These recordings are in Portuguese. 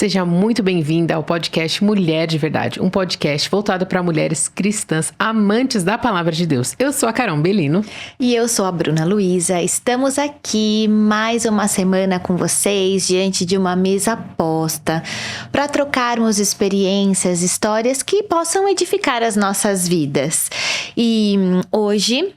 Seja muito bem-vinda ao podcast Mulher de Verdade, um podcast voltado para mulheres cristãs amantes da Palavra de Deus. Eu sou a Carol Belino. E eu sou a Bruna Luiza. Estamos aqui mais uma semana com vocês, diante de uma mesa posta, para trocarmos experiências, histórias que possam edificar as nossas vidas. E hoje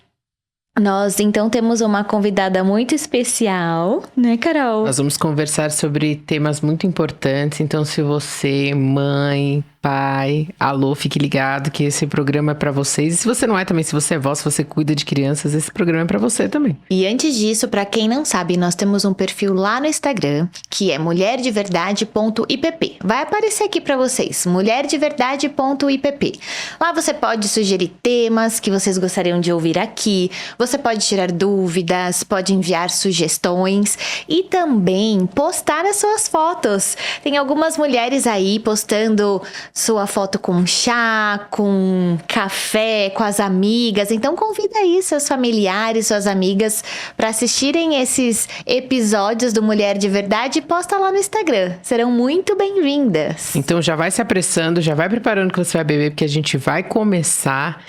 nós, então, temos uma convidada muito especial, né, Carol? Nós vamos conversar sobre temas muito importantes, então se você, mãe, pai, alô, fique ligado que esse programa é pra vocês. E se você não é também, se você é vó, se você cuida de crianças, esse programa é pra você também. E antes disso, pra quem não sabe, nós temos um perfil lá no Instagram, que é mulherdeverdade.ipp. Vai aparecer aqui pra vocês, mulherdeverdade.ipp. Lá você pode sugerir temas que vocês gostariam de ouvir aqui, você pode tirar dúvidas, pode enviar sugestões e também postar as suas fotos. Tem algumas mulheres aí postando sua foto com chá, com café, com as amigas. Então convida aí seus familiares, suas amigas para assistirem esses episódios do Mulher de Verdade e posta lá no Instagram. Serão muito bem-vindas. Então já vai se apressando, já vai preparando que você vai beber, porque a gente vai começar.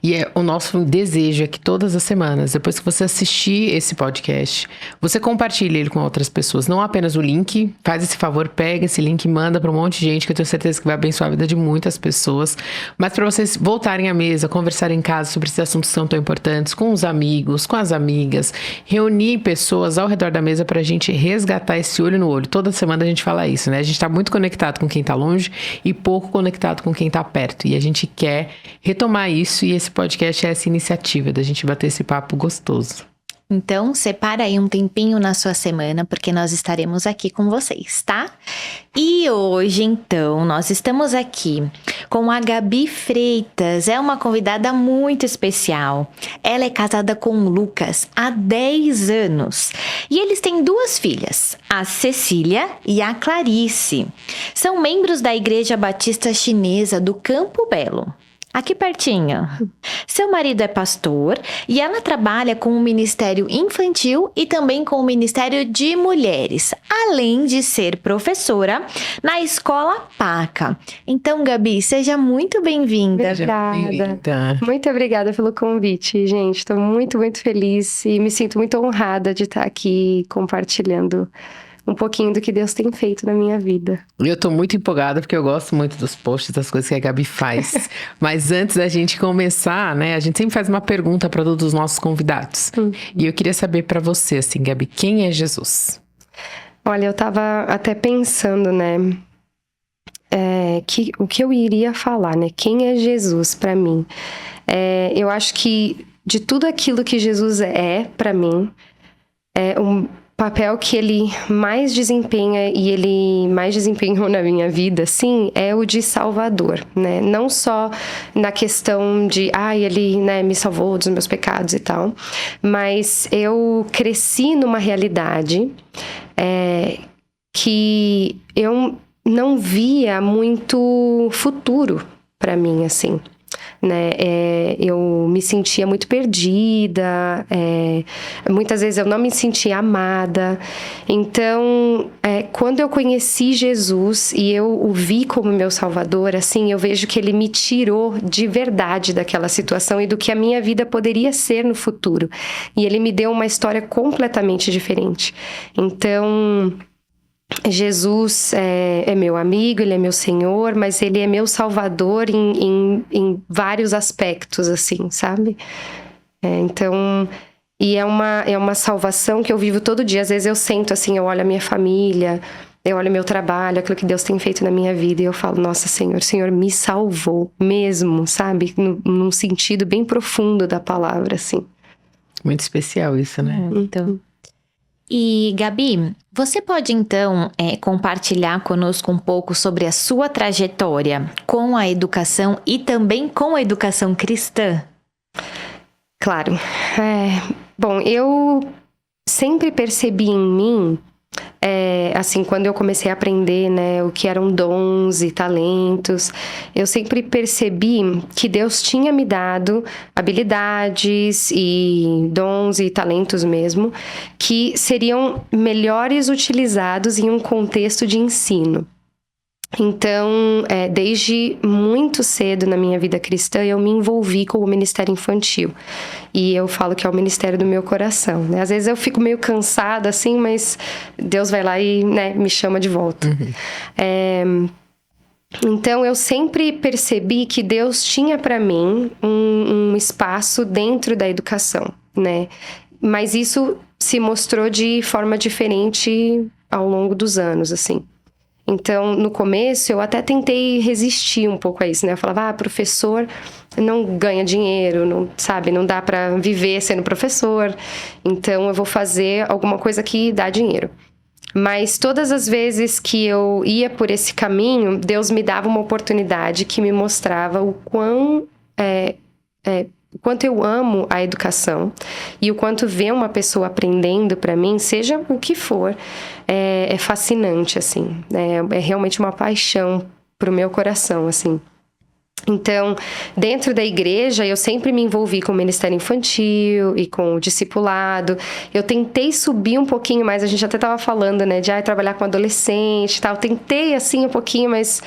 E o nosso desejo é que todas as semanas, depois que você assistir esse podcast, você compartilhe ele com outras pessoas. Não apenas o link, faz esse favor, pega esse link e manda para um monte de gente, que eu tenho certeza que vai abençoar a vida de muitas pessoas, mas para vocês voltarem à mesa, conversarem em casa sobre esses assuntos que são tão importantes, com os amigos, com as amigas, reunir pessoas ao redor da mesa para a gente resgatar esse olho no olho. Toda semana a gente fala isso, né? A gente está muito conectado com quem está longe e pouco conectado com quem está perto, e a gente quer retomar isso, e esse podcast é essa iniciativa da gente bater esse papo gostoso. Então, separa aí um tempinho na sua semana, porque nós estaremos aqui com vocês, tá? E hoje, então, nós estamos aqui com a Gabi Freitas. É uma convidada muito especial. Ela é casada com o Lucas há 10 anos. E eles têm 2 filhas, a Cecília e a Clarice. São membros da Igreja Batista Chinesa do Campo Belo, aqui pertinho. Seu marido é pastor e ela trabalha com o Ministério Infantil e também com o Ministério de Mulheres, além de ser professora na Escola Paca. Então, Gabi, seja muito bem-vinda. Obrigada. Muito obrigada pelo convite, gente. Estou muito, muito feliz e me sinto muito honrada de estar aqui compartilhando um pouquinho do que Deus tem feito na minha vida. Eu tô muito empolgada porque eu gosto muito dos posts, das coisas que a Gabi faz. Mas antes da gente começar, né, a gente sempre faz uma pergunta para todos os nossos convidados. E eu queria saber para você, assim, Gabi, quem é Jesus? Olha, eu tava até pensando, né, o que eu iria falar, né? Quem é Jesus para mim? Eu acho que de tudo aquilo que Jesus é para mim, papel que ele mais desempenha e ele mais desempenhou na minha vida, sim, é o de Salvador, né? Não só na questão de, ele, né, me salvou dos meus pecados e tal, mas eu cresci numa realidade que eu não via muito futuro para mim, assim, né? Eu me sentia muito perdida, muitas vezes eu não me sentia amada. Então, quando eu conheci Jesus e eu o vi como meu Salvador, assim, eu vejo que ele me tirou de verdade daquela situação e do que a minha vida poderia ser no futuro. E ele me deu uma história completamente diferente. Então, Jesus é meu amigo, ele é meu Senhor, mas ele é meu Salvador em vários aspectos, assim, sabe? Então, e é uma salvação que eu vivo todo dia. Às vezes eu sento assim, eu olho a minha família, eu olho meu trabalho, aquilo que Deus tem feito na minha vida, e eu falo, nossa, Senhor, o Senhor me salvou mesmo, sabe? Num sentido bem profundo da palavra, assim. Muito especial isso, né? Então... E, Gabi, você pode então compartilhar conosco um pouco sobre a sua trajetória com a educação e também com a educação cristã? Claro. Bom, eu sempre percebi em mim, assim, quando eu comecei a aprender, né, o que eram dons e talentos, eu sempre percebi que Deus tinha me dado habilidades e dons e talentos mesmo, que seriam melhores utilizados em um contexto de ensino. Então, desde muito cedo na minha vida cristã, eu me envolvi com o ministério infantil. E eu falo que é o ministério do meu coração, né? Às vezes eu fico meio cansada, assim, mas Deus vai lá e, né, me chama de volta. Então, eu sempre percebi que Deus tinha para mim um espaço dentro da educação, né? Mas isso se mostrou de forma diferente ao longo dos anos, assim. Então, no começo, eu até tentei resistir um pouco a isso, né? Eu falava, professor não ganha dinheiro, não, sabe? Não dá para viver sendo professor. Então, eu vou fazer alguma coisa que dá dinheiro. Mas todas as vezes que eu ia por esse caminho, Deus me dava uma oportunidade que me mostrava o quanto eu amo a educação e o quanto ver uma pessoa aprendendo para mim, seja o que for, é fascinante, assim. É realmente uma paixão pro meu coração, assim. Então, dentro da igreja, eu sempre me envolvi com o ministério infantil e com o discipulado. Eu tentei subir um pouquinho mais, a gente até estava falando, né, de trabalhar com adolescente e tal. Tentei, assim, um pouquinho, mas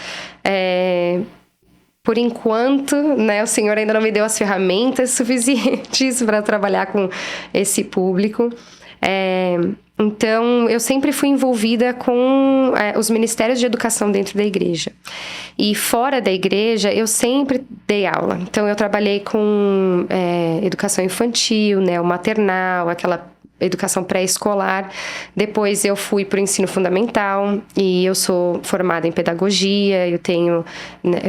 por enquanto, né, o Senhor ainda não me deu as ferramentas suficientes para trabalhar com esse público. Então, eu sempre fui envolvida com os ministérios de educação dentro da igreja. E fora da igreja, eu sempre dei aula. Então, eu trabalhei com educação infantil, né, o maternal, aquela educação pré-escolar. Depois eu fui para o ensino fundamental e eu sou formada em pedagogia, eu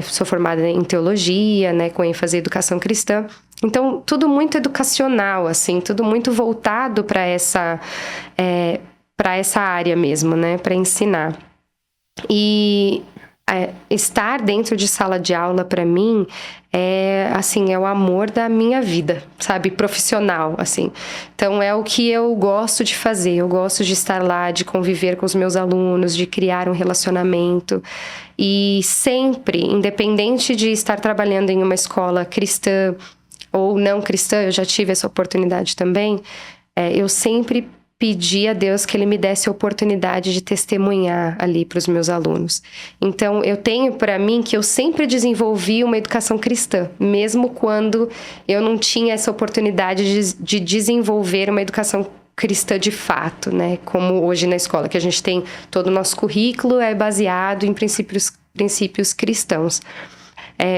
sou formada em teologia, né, com ênfase em educação cristã. Então, tudo muito educacional, assim, tudo muito voltado para essa área mesmo, né, para ensinar. E estar dentro de sala de aula, para mim, é o amor da minha vida, sabe? Profissional, assim. Então, é o que eu gosto de fazer. Eu gosto de estar lá, de conviver com os meus alunos, de criar um relacionamento. E sempre, independente de estar trabalhando em uma escola cristã ou não cristã, eu já tive essa oportunidade também, eu sempre pedi a Deus que Ele me desse a oportunidade de testemunhar ali para os meus alunos. Então, eu tenho para mim que eu sempre desenvolvi uma educação cristã, mesmo quando eu não tinha essa oportunidade de desenvolver uma educação cristã de fato, né? Como hoje na escola, que a gente tem todo o nosso currículo é baseado em princípios cristãos.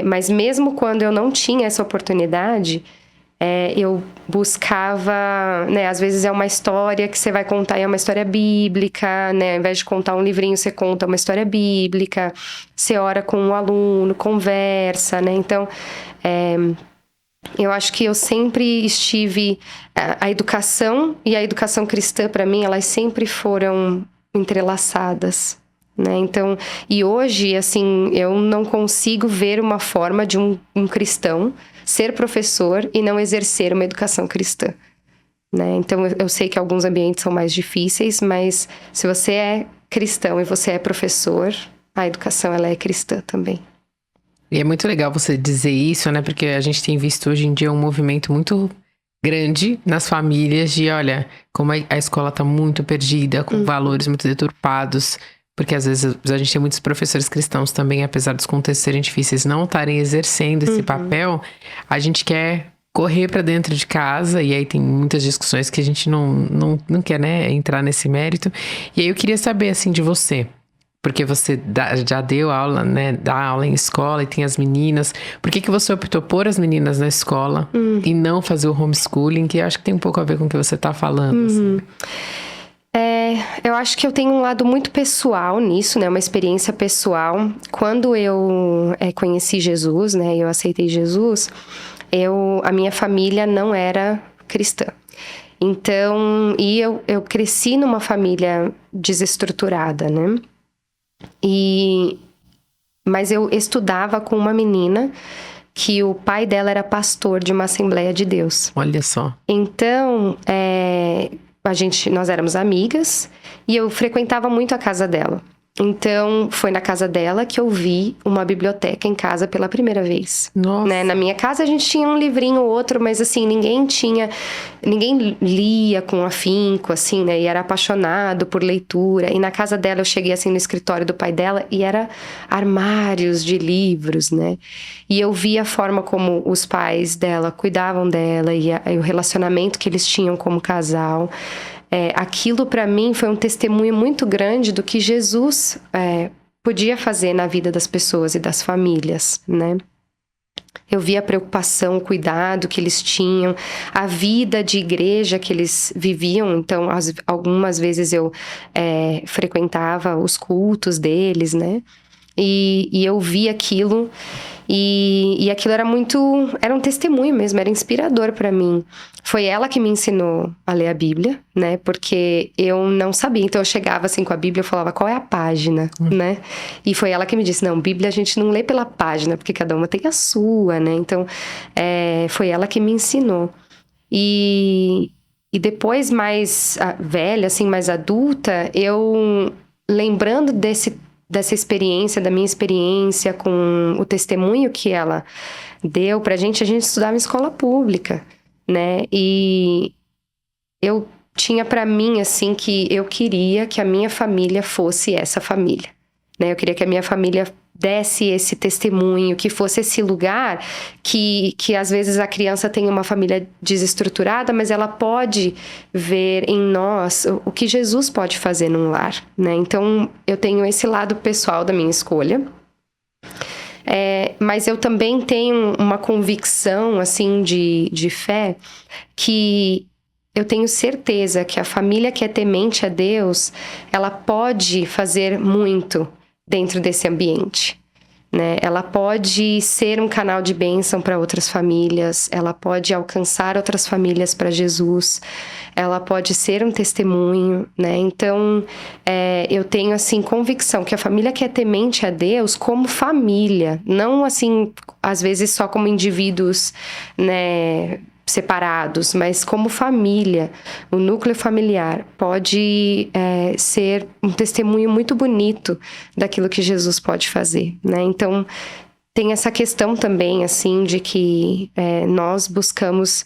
Mas mesmo quando eu não tinha essa oportunidade, eu buscava, né, às vezes é uma história que você vai contar, é uma história bíblica, né, ao invés de contar um livrinho, você conta uma história bíblica, você ora com um aluno, conversa, né, então, eu acho que eu sempre estive, a educação e a educação cristã, para mim, elas sempre foram entrelaçadas, né, então, e hoje, assim, eu não consigo ver uma forma de um cristão ser professor e não exercer uma educação cristã, né? Então, eu sei que alguns ambientes são mais difíceis, mas se você é cristão e você é professor, a educação, ela é cristã também. E é muito legal você dizer isso, né? Porque a gente tem visto hoje em dia um movimento muito grande nas famílias de, olha, como a escola tá muito perdida, com valores muito deturpados. Porque às vezes a gente tem muitos professores cristãos também, apesar dos contextos serem difíceis, não estarem exercendo esse papel. A gente quer correr para dentro de casa, e aí tem muitas discussões que a gente não quer, né, entrar nesse mérito. E aí eu queria saber, assim, de você, porque você já deu aula, né, dá aula em escola e tem as meninas. Por que você optou por as meninas na escola e não fazer o homeschooling, que eu acho que tem um pouco a ver com o que você tá falando, assim. Eu acho que eu tenho um lado muito pessoal nisso, né? Uma experiência pessoal. Quando eu conheci Jesus, né? Eu aceitei Jesus, a minha família não era cristã. Então, eu cresci numa família desestruturada, né? Mas eu estudava com uma menina que o pai dela era pastor de uma Assembleia de Deus. Olha só. Então, nós éramos amigas e eu frequentava muito a casa dela. Então, foi na casa dela que eu vi uma biblioteca em casa pela primeira vez. Nossa. Né? Na minha casa a gente tinha um livrinho ou outro, mas assim, ninguém lia com afinco, assim, né? E era apaixonado por leitura. E na casa dela eu cheguei assim no escritório do pai dela e era armários de livros, né? E eu vi a forma como os pais dela cuidavam dela e o relacionamento que eles tinham como casal. Aquilo para mim foi um testemunho muito grande do que Jesus podia fazer na vida das pessoas e das famílias, né? Eu vi a preocupação, o cuidado que eles tinham, a vida de igreja que eles viviam. Então, algumas vezes eu frequentava os cultos deles, né? E eu vi aquilo, e aquilo era um testemunho mesmo, era inspirador para mim. Foi ela que me ensinou a ler a Bíblia, né? Porque eu não sabia. Então eu chegava assim com a Bíblia, eu falava, qual é a página, né? E foi ela que me disse, não, Bíblia a gente não lê pela página, porque cada uma tem a sua, né? Então foi ela que me ensinou. E depois, mais velha, assim, mais adulta, eu lembrando dessa experiência, da minha experiência com o testemunho que ela deu pra gente, a gente estudava em escola pública, né? E eu tinha pra mim, assim, que eu queria que a minha família fosse essa família, né? Eu queria que a minha família desse esse testemunho, que fosse esse lugar que às vezes a criança tem uma família desestruturada, mas ela pode ver em nós o que Jesus pode fazer num lar, né? Então, eu tenho esse lado pessoal da minha escolha, mas eu também tenho uma convicção, assim, de fé, que eu tenho certeza que a família que é temente a Deus, ela pode fazer muito dentro desse ambiente, né? Ela pode ser um canal de bênção para outras famílias, ela pode alcançar outras famílias para Jesus, ela pode ser um testemunho, né? Então, eu tenho, assim, convicção que a família que é temente a Deus, como família, não, assim, às vezes só como indivíduos, né, separados, mas como família, o núcleo familiar pode ser um testemunho muito bonito daquilo que Jesus pode fazer, né? Então, tem essa questão também, assim, de que nós buscamos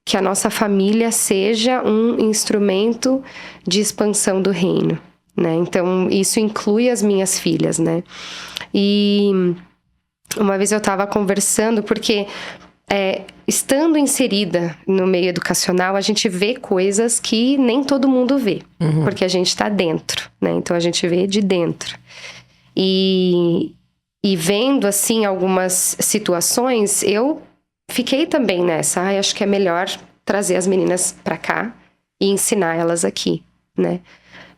que a nossa família seja um instrumento de expansão do reino, né? Então, isso inclui as minhas filhas, né? E uma vez eu estava conversando, porque estando inserida no meio educacional, a gente vê coisas que nem todo mundo vê, porque a gente está dentro, né? Então a gente vê de dentro. E vendo, assim, algumas situações, eu fiquei também nessa. Acho que é melhor trazer as meninas para cá e ensinar elas aqui, né?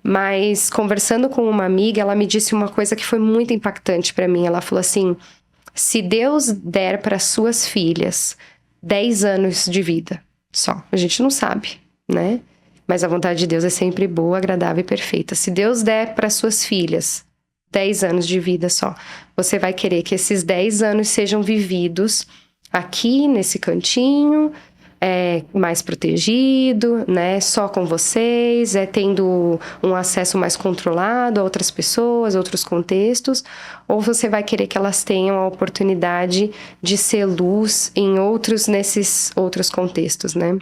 Mas conversando com uma amiga, ela me disse uma coisa que foi muito impactante para mim. Ela falou assim: se Deus der para suas filhas 10 anos de vida só, a gente não sabe, né? Mas a vontade de Deus é sempre boa, agradável e perfeita. Se Deus der para suas filhas 10 anos de vida só, você vai querer que esses 10 anos sejam vividos aqui, nesse cantinho, mais protegido, né? Só com vocês, tendo um acesso mais controlado a outras pessoas, outros contextos, ou você vai querer que elas tenham a oportunidade de ser luz nesses outros contextos, né?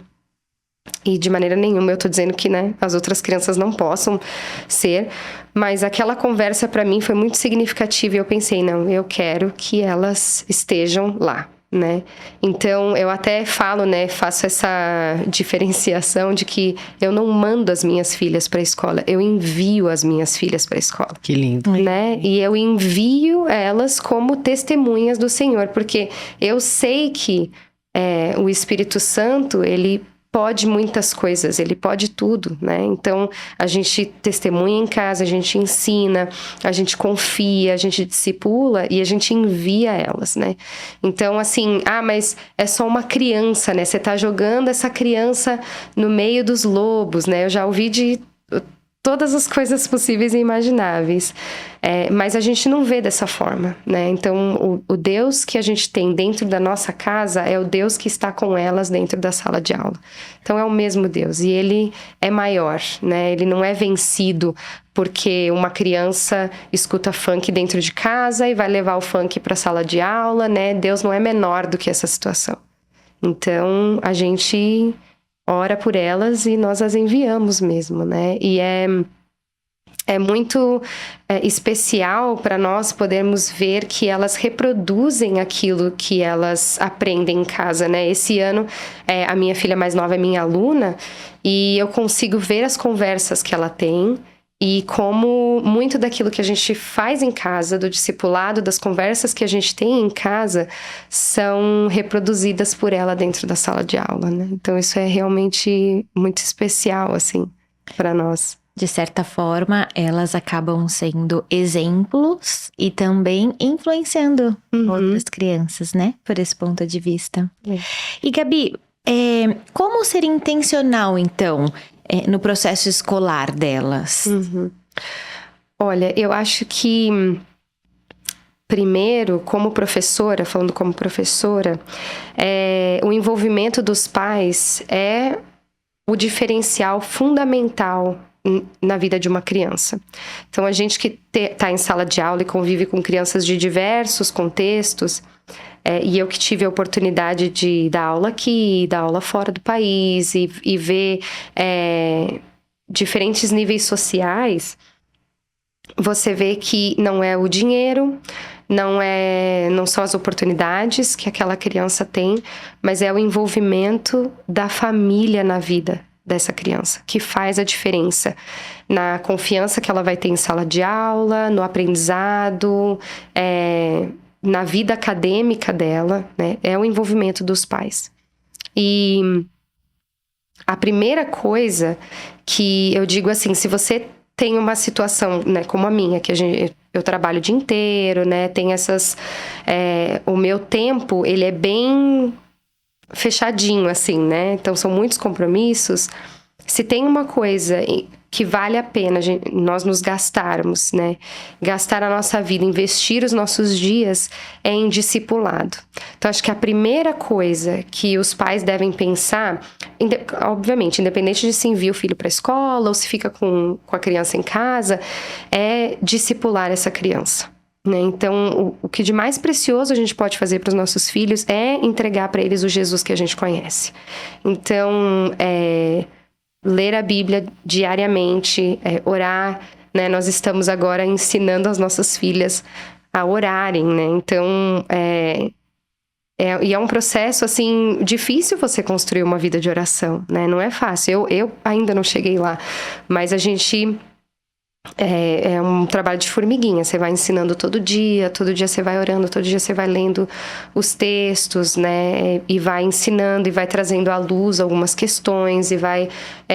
E de maneira nenhuma eu tô dizendo que, né, as outras crianças não possam ser, mas aquela conversa para mim foi muito significativa e eu pensei, não, eu quero que elas estejam lá, né? Então, eu até falo, né, faço essa diferenciação de que eu não mando as minhas filhas para a escola, eu envio as minhas filhas para a escola. Que lindo. Né? E eu envio elas como testemunhas do Senhor, porque eu sei que o Espírito Santo, ele pode muitas coisas, ele pode tudo, né? Então, a gente testemunha em casa, a gente ensina, a gente confia, a gente discipula e a gente envia elas, né? Então, assim, mas é só uma criança, né? Você tá jogando essa criança no meio dos lobos, né? Eu já ouvi de todas as coisas possíveis e imagináveis. Mas a gente não vê dessa forma, né? Então, o Deus que a gente tem dentro da nossa casa é o Deus que está com elas dentro da sala de aula. Então, é o mesmo Deus. E Ele é maior, né? Ele não é vencido porque uma criança escuta funk dentro de casa e vai levar o funk para a sala de aula, né? Deus não é menor do que essa situação. Então, a gente ora por elas e nós as enviamos mesmo, né? E é muito especial para nós podermos ver que elas reproduzem aquilo que elas aprendem em casa, né? Esse ano, a minha filha mais nova é minha aluna e eu consigo ver as conversas que ela tem e como muito daquilo que a gente faz em casa, do discipulado, das conversas que a gente tem em casa, são reproduzidas por ela dentro da sala de aula, né? Então isso é realmente muito especial, assim, para nós. De certa forma, elas acabam sendo exemplos e também influenciando outras crianças, né? Por esse ponto de vista. E Gabi, como ser intencional, então, no processo escolar delas? Olha, eu acho que, primeiro, como professora, falando como professora, o envolvimento dos pais é o diferencial fundamental na vida de uma criança. Então, a gente que está em sala de aula e convive com crianças de diversos contextos, e eu que tive a oportunidade de dar aula aqui, dar aula fora do país e ver diferentes níveis sociais, você vê que não é o dinheiro, não são as oportunidades que aquela criança tem, mas é o envolvimento da família na vida dessa criança, que faz a diferença na confiança que ela vai ter em sala de aula, no aprendizado, na vida acadêmica dela, né? É o envolvimento dos pais. E a primeira coisa que eu digo assim, se você tem uma situação, né, como a minha, que eu trabalho o dia inteiro, né, tem essas... o meu tempo, ele é bem fechadinho, assim, né? Então, são muitos compromissos. Se tem uma coisa que vale a pena nós nos gastarmos, né? Gastar a nossa vida, investir os nossos dias é em discipulado. Então, acho que a primeira coisa que os pais devem pensar, obviamente, independente de se envia o filho para a escola ou se fica com a criança em casa, é discipular essa criança. Então, o que de mais precioso a gente pode fazer para os nossos filhos é entregar para eles o Jesus que a gente conhece. Então, ler a Bíblia diariamente, orar, né? Nós estamos agora ensinando as nossas filhas a orarem, né? Então, e é um processo, assim, difícil você construir uma vida de oração, né? Não é fácil. Eu ainda não cheguei lá, mas a gente... É um trabalho de formiguinha, você vai ensinando todo dia você vai orando, todo dia você vai lendo os textos, né, e vai ensinando e vai trazendo à luz algumas questões e vai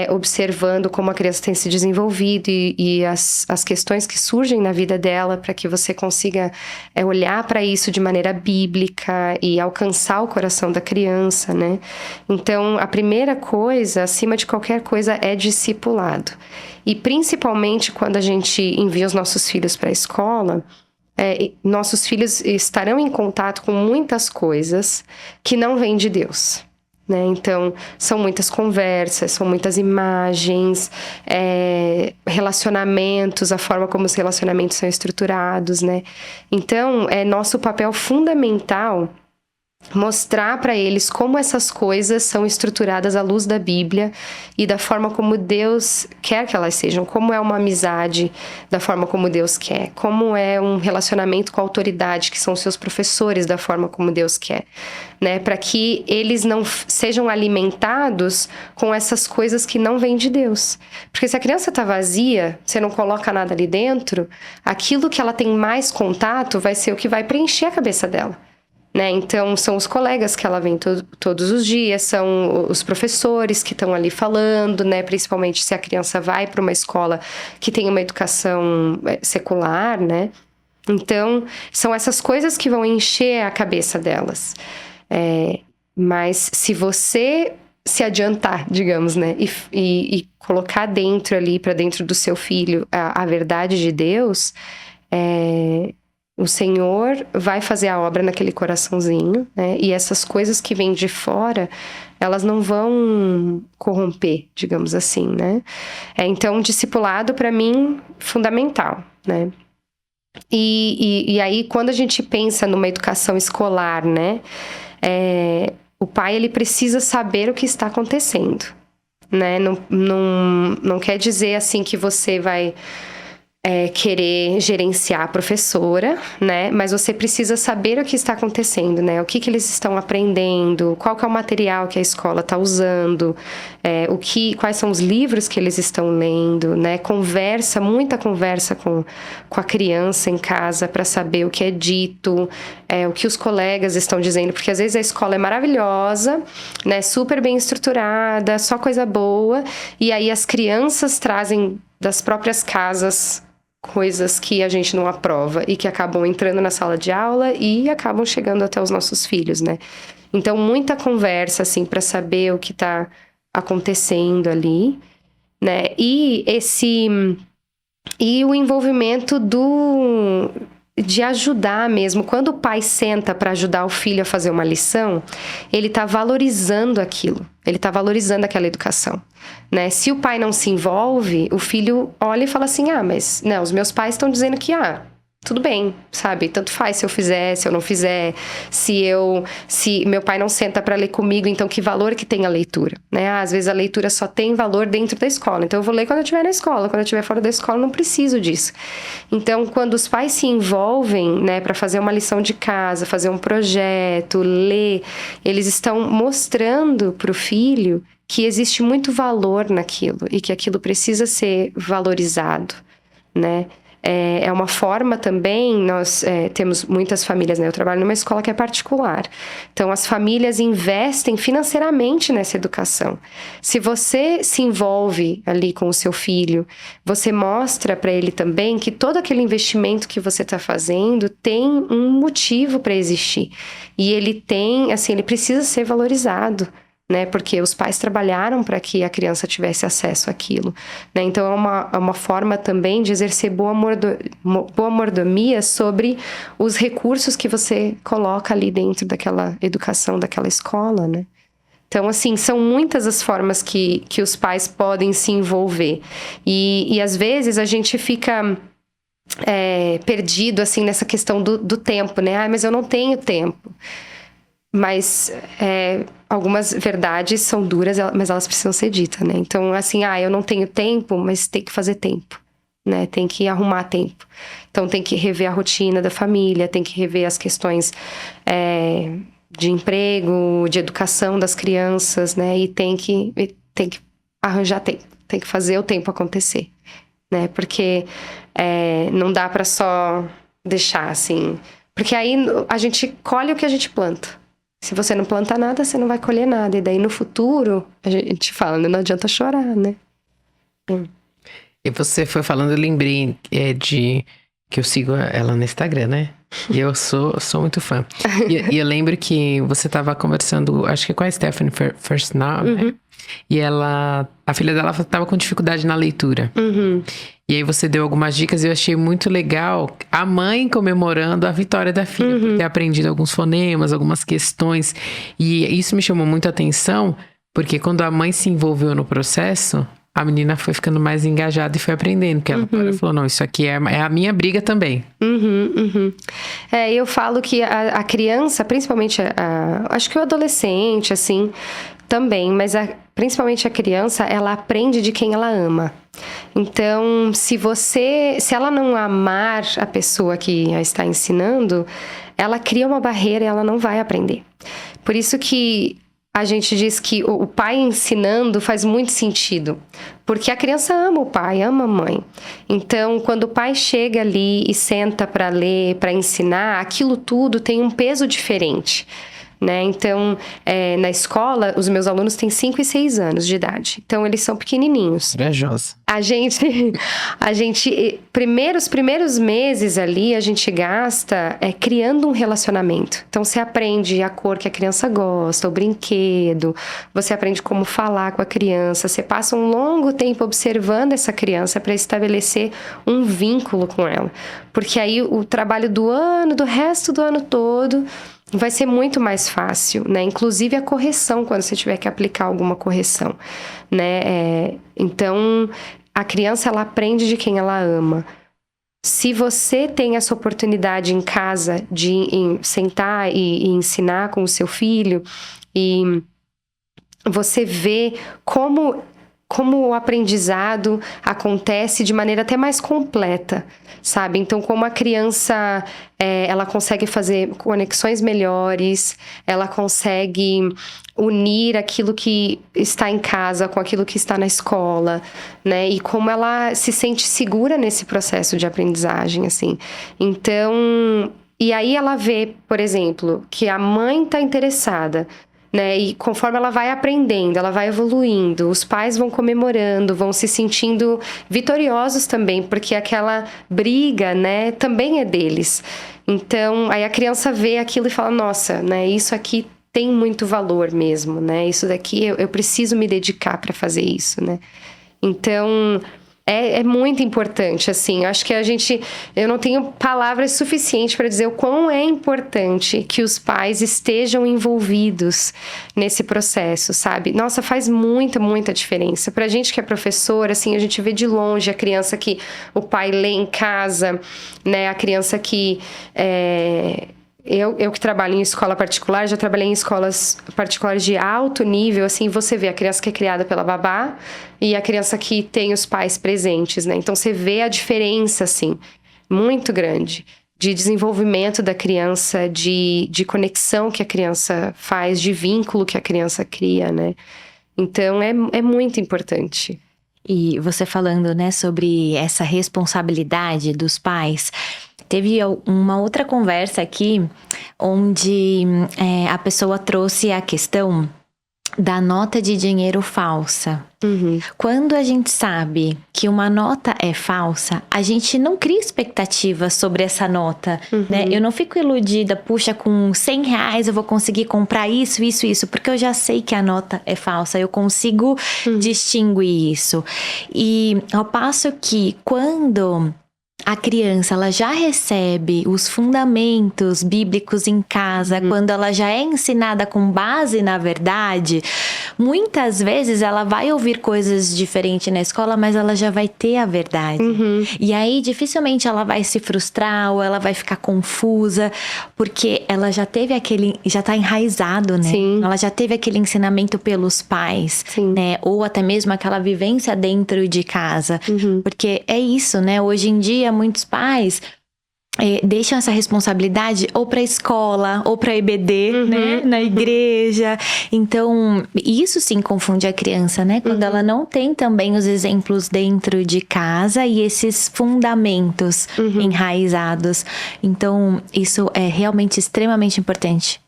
observando como a criança tem se desenvolvido e as questões que surgem na vida dela para que você consiga olhar para isso de maneira bíblica e alcançar o coração da criança, né. Então, a primeira coisa, acima de qualquer coisa, é discipulado. E principalmente quando a gente envia os nossos filhos para a escola, nossos filhos estarão em contato com muitas coisas que não vêm de Deus, né? Então, são muitas conversas, são muitas imagens, relacionamentos, a forma como os relacionamentos são estruturados, né? Então, é nosso papel fundamental mostrar para eles como essas coisas são estruturadas à luz da Bíblia e da forma como Deus quer que elas sejam, como é uma amizade da forma como Deus quer, como é um relacionamento com a autoridade, que são os seus professores, da forma como Deus quer, né? Para que eles não sejam alimentados com essas coisas que não vêm de Deus. Porque se a criança está vazia, você não coloca nada ali dentro, aquilo que ela tem mais contato vai ser o que vai preencher a cabeça dela. Né? Então, são os colegas que ela vem todos os dias, são os professores que estão ali falando, né? Principalmente se a criança vai para uma escola que tem uma educação secular, né? Então, são essas coisas que vão encher a cabeça delas. Mas se você se adiantar, digamos, né? E colocar dentro ali, para dentro do seu filho, a verdade de Deus, o Senhor vai fazer a obra naquele coraçãozinho, né? E essas coisas que vêm de fora, elas não vão corromper, digamos assim, né? Então, discipulado, para mim, fundamental, né? E aí, quando a gente pensa numa educação escolar, né? O pai, ele precisa saber o que está acontecendo, né? Não quer dizer, assim, que você vai querer gerenciar a professora, né? Mas você precisa saber o que está acontecendo, né? O que eles estão aprendendo, qual que é o material que a escola está usando, quais são os livros que eles estão lendo, né? Muita conversa com a criança em casa para saber o que é dito, o que os colegas estão dizendo, porque às vezes a escola é maravilhosa, né? Super bem estruturada, só coisa boa, e aí as crianças trazem das próprias casas coisas que a gente não aprova e que acabam entrando na sala de aula e acabam chegando até os nossos filhos, né? Então, muita conversa, assim, para saber o que tá acontecendo ali, né? E o envolvimento de ajudar mesmo. Quando o pai senta para ajudar o filho a fazer uma lição, ele tá valorizando aquilo. Ele tá valorizando aquela educação, né? Se o pai não se envolve, o filho olha e fala assim, mas não, os meus pais estão dizendo que, tudo bem, sabe? Tanto faz se eu fizer, se eu não fizer, se meu pai não senta para ler comigo, então que valor que tem a leitura, né? Às vezes a leitura só tem valor dentro da escola, então eu vou ler quando eu estiver na escola, quando eu estiver fora da escola eu não preciso disso. Então, quando os pais se envolvem, né, para fazer uma lição de casa, fazer um projeto, ler, eles estão mostrando pro filho que existe muito valor naquilo e que aquilo precisa ser valorizado, né? É uma forma também, nós temos muitas famílias, né? Eu trabalho numa escola que é particular. Então, as famílias investem financeiramente nessa educação. Se você se envolve ali com o seu filho, você mostra para ele também que todo aquele investimento que você está fazendo tem um motivo para existir. E ele ele precisa ser valorizado, né? Porque os pais trabalharam para que a criança tivesse acesso àquilo, né? Então, é uma forma também de exercer boa mordomia sobre os recursos que você coloca ali dentro daquela educação, daquela escola, né? Então, assim, são muitas as formas que os pais podem se envolver. E às vezes, a gente fica perdido, assim, nessa questão do tempo, né? Mas eu não tenho tempo. Mas algumas verdades são duras, mas elas precisam ser ditas, né? Então, assim, eu não tenho tempo, mas tem que fazer tempo, né? Tem que arrumar tempo. Então, tem que rever a rotina da família, tem que rever as questões de emprego, de educação das crianças, né? E tem que arranjar tempo, tem que fazer o tempo acontecer, né? Porque não dá pra só deixar, assim... Porque aí a gente colhe o que a gente planta. Se você não planta nada, você não vai colher nada. E daí, no futuro, a gente fala, não adianta chorar, né? E você foi falando, eu lembrei que eu sigo ela no Instagram, né? E eu sou muito fã. E eu lembro que você tava conversando, acho que com a Stephanie First Now, né? E a filha dela tava com dificuldade na leitura. E aí você deu algumas dicas e eu achei muito legal a mãe comemorando a vitória da filha, por ter aprendido alguns fonemas, algumas questões. E isso me chamou muito a atenção, porque quando a mãe se envolveu no processo, a menina foi ficando mais engajada e foi aprendendo. Porque ela falou, não, isso aqui é a minha briga também. Eu falo que a criança, principalmente acho que o adolescente, assim, também, mas principalmente a criança, ela aprende de quem ela ama. Então, se ela não amar a pessoa que a está ensinando, ela cria uma barreira e ela não vai aprender. Por isso que a gente diz que o pai ensinando faz muito sentido, porque a criança ama o pai, ama a mãe. Então, quando o pai chega ali e senta para ler, para ensinar, aquilo tudo tem um peso diferente, né? Então, na escola, os meus alunos têm 5 e 6 anos de idade. Então, eles são pequenininhos. Corajosa. Os primeiros meses ali, a gente gasta criando um relacionamento. Então, você aprende a cor que a criança gosta, o brinquedo, você aprende como falar com a criança, você passa um longo tempo observando essa criança para estabelecer um vínculo com ela. Porque aí o trabalho do resto do ano todo vai ser muito mais fácil, né? Inclusive a correção, quando você tiver que aplicar alguma correção, né? Então, a criança, ela aprende de quem ela ama. Se você tem essa oportunidade em casa de sentar e ensinar com o seu filho, e você vê como o aprendizado acontece de maneira até mais completa, sabe? Então, como a criança, ela consegue fazer conexões melhores, ela consegue unir aquilo que está em casa com aquilo que está na escola, né? E como ela se sente segura nesse processo de aprendizagem, assim. Então, e aí ela vê, por exemplo, que a mãe está interessada, né? E conforme ela vai aprendendo, ela vai evoluindo, os pais vão comemorando, vão se sentindo vitoriosos também, porque aquela briga, né, também é deles. Então, aí a criança vê aquilo e fala, nossa, né, isso aqui tem muito valor mesmo, né? Isso daqui eu preciso me dedicar para fazer isso, né? Então, é muito importante, assim. Acho que eu não tenho palavras suficientes para dizer o quão é importante que os pais estejam envolvidos nesse processo, sabe? Nossa, faz muita, muita diferença. Pra gente que é professora, assim, a gente vê de longe a criança que o pai lê em casa, né? A criança que Eu que trabalho em escola particular, já trabalhei em escolas particulares de alto nível, assim, você vê a criança que é criada pela babá e a criança que tem os pais presentes, né? Então, você vê a diferença, assim, muito grande de desenvolvimento da criança, de conexão que a criança faz, de vínculo que a criança cria, né? Então, é muito importante. E você falando, né, sobre essa responsabilidade dos pais, teve uma outra conversa aqui onde a pessoa trouxe a questão da nota de dinheiro falsa. Uhum. Quando a gente sabe que uma nota é falsa, a gente não cria expectativas sobre essa nota, né? Eu não fico iludida, puxa, com R$100 eu vou conseguir comprar isso, porque eu já sei que a nota é falsa, eu consigo distinguir isso. E ao passo que quando a criança, ela já recebe os fundamentos bíblicos em casa, quando ela já é ensinada com base na verdade, muitas vezes ela vai ouvir coisas diferentes na escola, mas ela já vai ter a verdade. E aí, dificilmente ela vai se frustrar ou ela vai ficar confusa, porque ela já teve já tá enraizado, né? Sim. Ela já teve aquele ensinamento pelos pais, Sim. né? Ou até mesmo aquela vivência dentro de casa. Porque é isso, né? Hoje em dia, muitos pais deixam essa responsabilidade ou para a escola ou para EBD, né, na igreja. Então, isso sim confunde a criança, né? Quando ela não tem também os exemplos dentro de casa e esses fundamentos enraizados. Então, isso é realmente extremamente importante.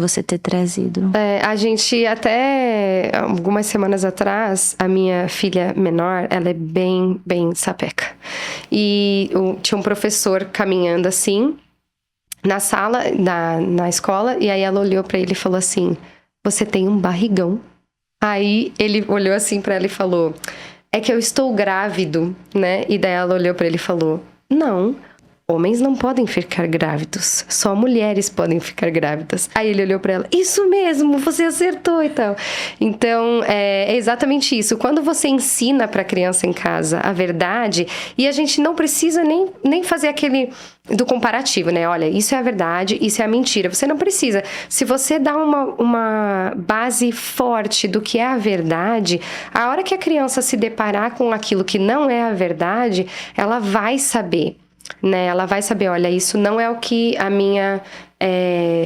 Você ter trazido. A gente até algumas semanas atrás, a minha filha menor, ela é bem, bem sapeca. E tinha um professor caminhando assim, na sala, na escola, e aí ela olhou pra ele e falou assim, você tem um barrigão. Aí ele olhou assim pra ela e falou, é que eu estou grávido, né? E daí ela olhou pra ele e falou, não, homens não podem ficar grávidos, só mulheres podem ficar grávidas. Aí ele olhou pra ela, isso mesmo, você acertou e tal. Então, é exatamente isso. Quando você ensina pra criança em casa a verdade, e a gente não precisa nem fazer aquele do comparativo, né? Olha, isso é a verdade, isso é a mentira. Você não precisa. Se você dá uma base forte do que é a verdade, a hora que a criança se deparar com aquilo que não é a verdade, ela vai saber. Né? Ela vai saber, olha, isso não é o que a minha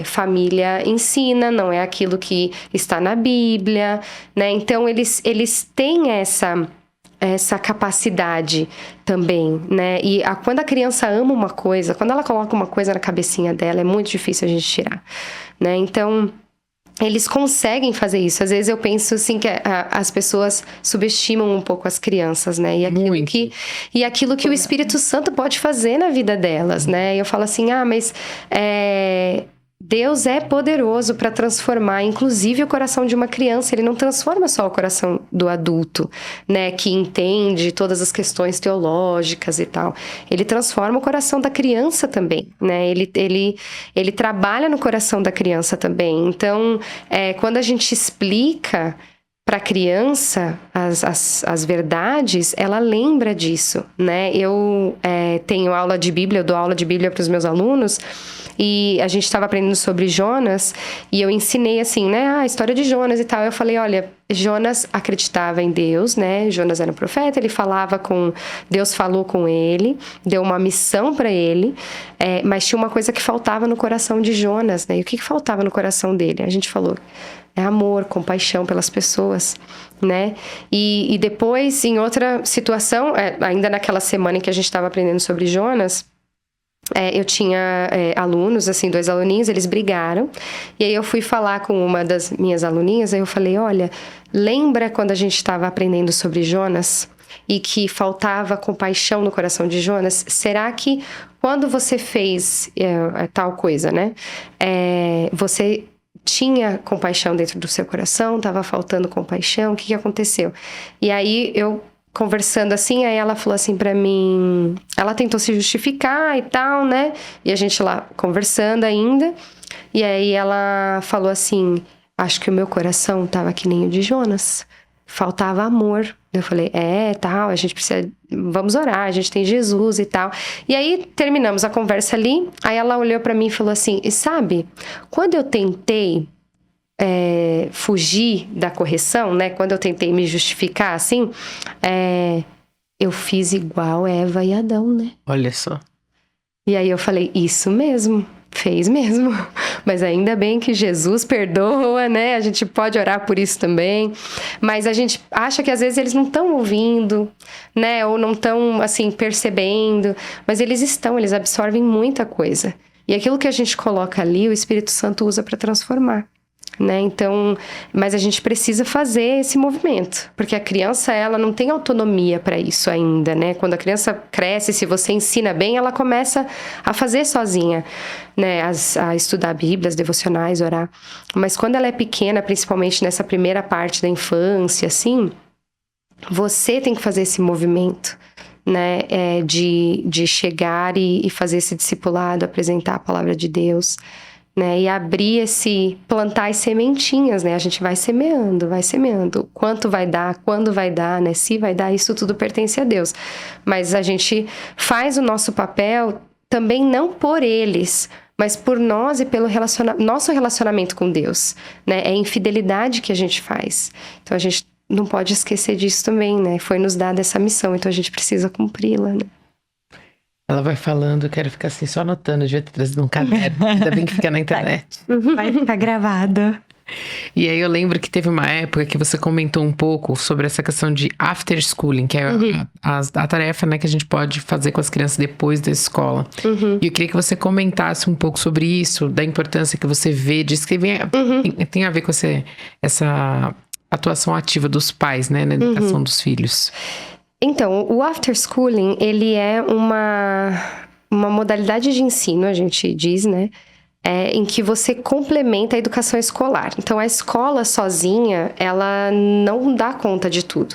família ensina, não é aquilo que está na Bíblia, né? Então, eles têm essa capacidade também, né? E quando a criança ama uma coisa, quando ela coloca uma coisa na cabecinha dela, é muito difícil a gente tirar, né? Então, eles conseguem fazer isso. Às vezes eu penso assim que as pessoas subestimam um pouco as crianças, né? E aquilo que o Espírito Santo pode fazer na vida delas, né? Eu falo assim, mas Deus é poderoso para transformar, inclusive, o coração de uma criança. Ele não transforma só o coração do adulto, né? Que entende todas as questões teológicas e tal. Ele transforma o coração da criança também, né? Ele trabalha no coração da criança também. Então, quando a gente explica para a criança as verdades, ela lembra disso, né? Eu tenho aula de Bíblia, eu dou aula de Bíblia para os meus alunos, e a gente estava aprendendo sobre Jonas, e eu ensinei assim, né, a história de Jonas e tal. Eu falei, olha, Jonas acreditava em Deus, né? Jonas era um profeta, ele falava Deus falou com ele, deu uma missão para ele, mas tinha uma coisa que faltava no coração de Jonas, né? E o que faltava no coração dele? A gente falou, amor, compaixão pelas pessoas, né? E depois, em outra situação, ainda naquela semana em que a gente estava aprendendo sobre Jonas, eu tinha alunos, assim, 2 aluninhos, eles brigaram. E aí eu fui falar com uma das minhas aluninhas, aí eu falei, olha, lembra quando a gente estava aprendendo sobre Jonas e que faltava compaixão no coração de Jonas? Será que quando você fez tal coisa, né? Você tinha compaixão dentro do seu coração? Estava faltando compaixão? O que aconteceu? E aí eu conversando assim, aí ela falou assim pra mim, ela tentou se justificar e tal, né? E a gente lá conversando ainda, e aí ela falou assim, acho que o meu coração tava que nem o de Jonas, faltava amor. Eu falei, tal, a gente precisa, vamos orar, a gente tem Jesus e tal. E aí terminamos a conversa ali, aí ela olhou pra mim e falou assim, e sabe, quando eu tentei fugir da correção, né? Quando eu tentei me justificar, assim, eu fiz igual Eva e Adão, né? Olha só. E aí eu falei, isso mesmo, fez mesmo. Mas ainda bem que Jesus perdoa, né? A gente pode orar por isso também. Mas a gente acha que às vezes eles não estão ouvindo, né? Ou não estão, assim, percebendo. Mas eles absorvem muita coisa. E aquilo que a gente coloca ali, o Espírito Santo usa para transformar. Né? Então, mas a gente precisa fazer esse movimento, porque a criança, ela não tem autonomia para isso ainda, né? Quando a criança cresce, se você ensina bem, ela começa a fazer sozinha, né? A estudar a Bíblia, as devocionais, orar. Mas quando ela é pequena, principalmente nessa primeira parte da infância, assim, você tem que fazer esse movimento, né? De chegar e fazer esse discipulado, apresentar a palavra de Deus, né, e plantar as sementinhas, né? A gente vai semeando. Quanto vai dar, quando vai dar, né? Se vai dar, isso tudo pertence a Deus. Mas a gente faz o nosso papel também não por eles, mas por nós e pelo nosso relacionamento com Deus, né? É a infidelidade que a gente faz. Então a gente não pode esquecer disso também, né? Foi nos dada essa missão, então a gente precisa cumpri-la, né? Ela vai falando, eu quero ficar assim, só anotando, devia ter trazido um caderno, ainda bem que fica na internet. Vai ficar gravado. E aí eu lembro que teve uma época que você comentou um pouco sobre essa questão de after schooling, que é a tarefa, né, que a gente pode fazer com as crianças depois da escola. E eu queria que você comentasse um pouco sobre isso, da importância que você vê disso, que tem a ver com essa atuação ativa dos pais, né, na educação dos filhos. Então, o after schooling, ele é uma modalidade de ensino, a gente diz, né? Em que você complementa a educação escolar. Então, a escola sozinha, ela não dá conta de tudo.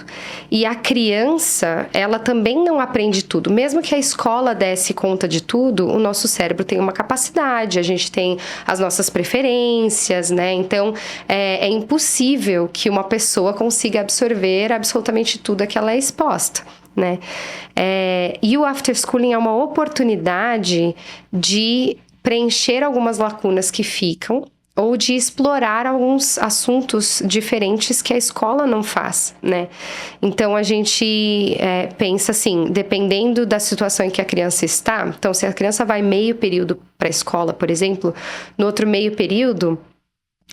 E a criança, ela também não aprende tudo. Mesmo que a escola desse conta de tudo, o nosso cérebro tem uma capacidade, a gente tem as nossas preferências, né? Então, é impossível que uma pessoa consiga absorver absolutamente tudo a que ela é exposta, né? E o after schooling é uma oportunidade de preencher algumas lacunas que ficam ou de explorar alguns assuntos diferentes que a escola não faz, né? Então, a gente pensa assim, dependendo da situação em que a criança está, então, se a criança vai meio período para a escola, por exemplo, no outro meio período,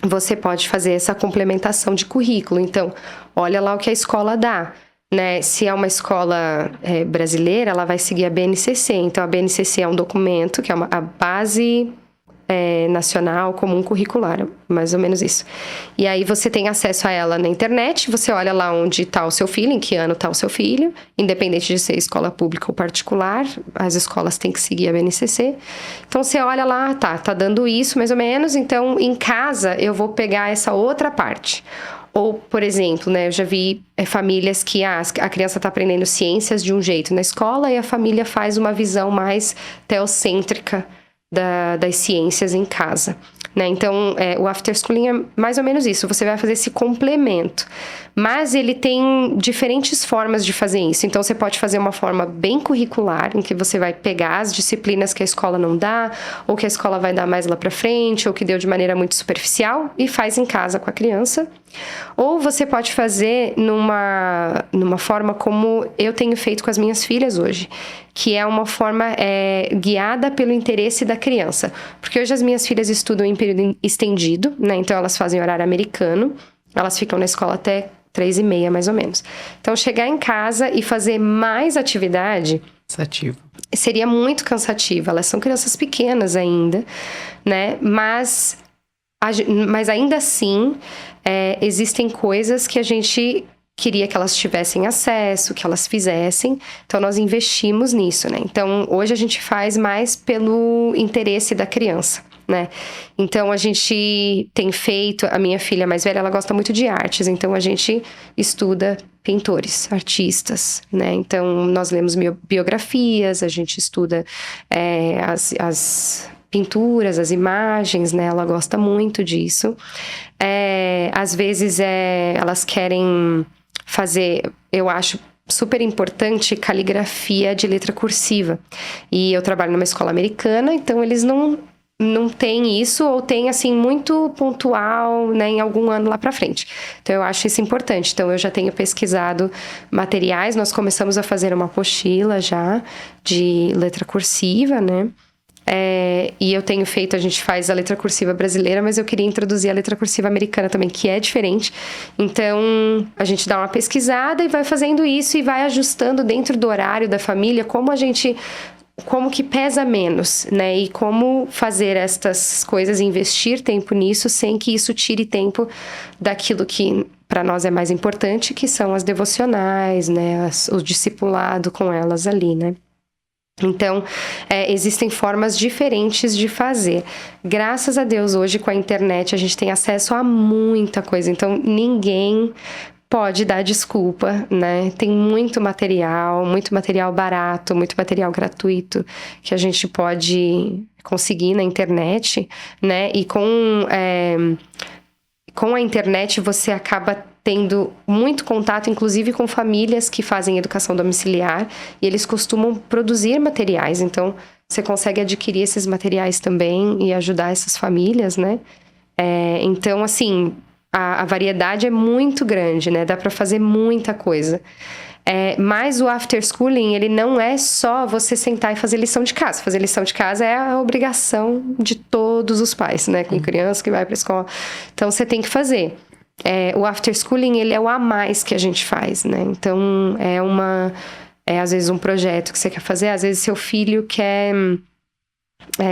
você pode fazer essa complementação de currículo. Então, olha lá o que a escola dá, né? Se é uma escola brasileira, ela vai seguir a BNCC. Então, a BNCC é um documento que é a base nacional comum curricular, mais ou menos isso. E aí você tem acesso a ela na internet, você olha lá onde está o seu filho, em que ano está o seu filho, independente de ser escola pública ou particular, as escolas têm que seguir a BNCC. Então você olha lá, tá dando isso mais ou menos, então em casa eu vou pegar essa outra parte. Ou, por exemplo, né, eu já vi famílias que a criança está aprendendo ciências de um jeito na escola e a família faz uma visão mais teocêntrica das ciências em casa, né? Então, o after schooling é mais ou menos isso. Você vai fazer esse complemento. Mas ele tem diferentes formas de fazer isso. Então, você pode fazer uma forma bem curricular, em que você vai pegar as disciplinas que a escola não dá, ou que a escola vai dar mais lá pra frente, ou que deu de maneira muito superficial, e faz em casa com a criança. Ou você pode fazer numa forma como eu tenho feito com as minhas filhas hoje, que é uma forma guiada pelo interesse da criança. Porque hoje as minhas filhas estudam em período estendido, né? Então elas fazem horário americano, elas ficam na escola até 3h30, mais ou menos. Então chegar em casa e fazer mais atividade Cansativo. seria muito cansativo. Elas são crianças pequenas ainda, né? Mas ainda assim, existem coisas que a gente queria que elas tivessem acesso, que elas fizessem. Então, nós investimos nisso, né? Então, hoje a gente faz mais pelo interesse da criança, né? Então, a gente tem feito... A minha filha mais velha, ela gosta muito de artes. Então, a gente estuda pintores, artistas, né? Então, nós lemos biografias, a gente estuda as pinturas, as imagens, né? Ela gosta muito disso. Às vezes, elas querem fazer, eu acho super importante, caligrafia de letra cursiva. E eu trabalho numa escola americana, então eles não têm isso, ou tem, assim, muito pontual, né, em algum ano lá pra frente. Então, eu acho isso importante. Então, eu já tenho pesquisado materiais, nós começamos a fazer uma apostila já de letra cursiva, né? E eu tenho feito, a gente faz a letra cursiva brasileira, mas eu queria introduzir a letra cursiva americana também, que é diferente. Então, a gente dá uma pesquisada e vai fazendo isso e vai ajustando dentro do horário da família como que pesa menos, né? E como fazer estas coisas, investir tempo nisso, sem que isso tire tempo daquilo que para nós é mais importante, que são as devocionais, né? O discipulado com elas ali, né? Então, existem formas diferentes de fazer. Graças a Deus, hoje com a internet, a gente tem acesso a muita coisa. Então, ninguém pode dar desculpa, né? Tem muito material barato, muito material gratuito que a gente pode conseguir na internet, né? E com a internet, você acaba tendo muito contato, inclusive com famílias que fazem educação domiciliar, e eles costumam produzir materiais, então você consegue adquirir esses materiais também e ajudar essas famílias, né? Então, assim, a variedade é muito grande, né? Dá para fazer muita coisa. Mas o after schooling, ele não é só você sentar e fazer lição de casa. Fazer lição de casa é a obrigação de todos os pais, né? Com criança que vai para a escola. Então, você tem que fazer. O after schooling, ele é o a mais que a gente faz, né? Então, às vezes um projeto que você quer fazer, às vezes seu filho quer,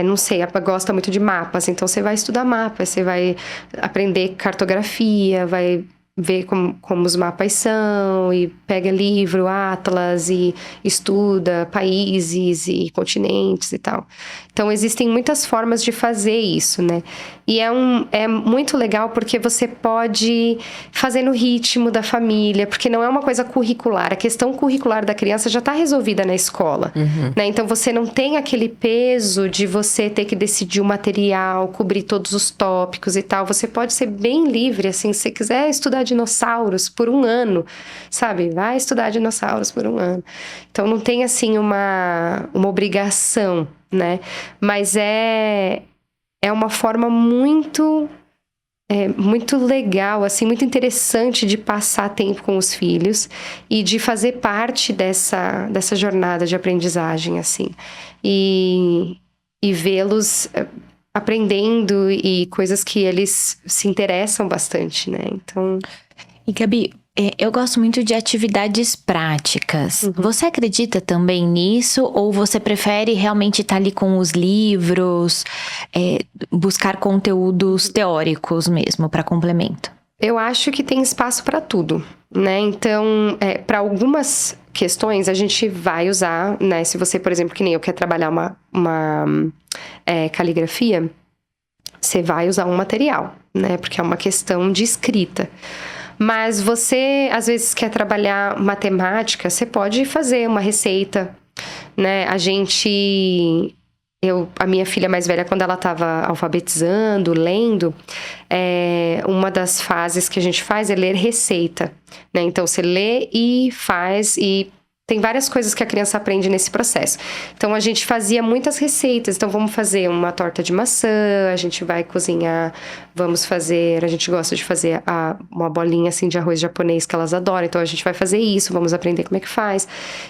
não sei, gosta muito de mapas, então você vai estudar mapas, você vai aprender cartografia, vai ver como os mapas são, e pega livro, atlas, e estuda países e continentes e tal. Então, existem muitas formas de fazer isso, né? E é muito legal porque você pode fazer no ritmo da família, porque não é uma coisa curricular. A questão curricular da criança já está resolvida na escola, né? Então, você não tem aquele peso de você ter que decidir o material, cobrir todos os tópicos e tal. Você pode ser bem livre, assim, se você quiser estudar dinossauros por 1 ano, sabe? Vai estudar dinossauros por 1 ano. Então, não tem, assim, uma obrigação, né? Mas é uma forma muito legal, assim, muito interessante de passar tempo com os filhos e de fazer parte dessa jornada de aprendizagem, assim. E vê-los aprendendo e coisas que eles se interessam bastante, né? Então... E Gabi, Eu gosto muito de atividades práticas. Você acredita também nisso? Ou você prefere realmente estar ali com os livros, buscar conteúdos teóricos mesmo para complemento? Eu acho que tem espaço para tudo, né? Então, para algumas questões a gente vai usar, né? Se você, por exemplo, que nem eu, quer trabalhar uma caligrafia, você vai usar um material, né? Porque é uma questão de escrita. Mas você, às vezes, quer trabalhar matemática, você pode fazer uma receita, né? A minha filha mais velha, quando ela estava alfabetizando, lendo, uma das fases que a gente faz é ler receita, né? Então, você lê e faz, e tem várias coisas que a criança aprende nesse processo. Então, a gente fazia muitas receitas. Então, vamos fazer uma torta de maçã, a gente vai cozinhar, a gente gosta de fazer uma bolinha assim de arroz japonês que elas adoram. Então, a gente vai fazer isso, vamos aprender como é que faz.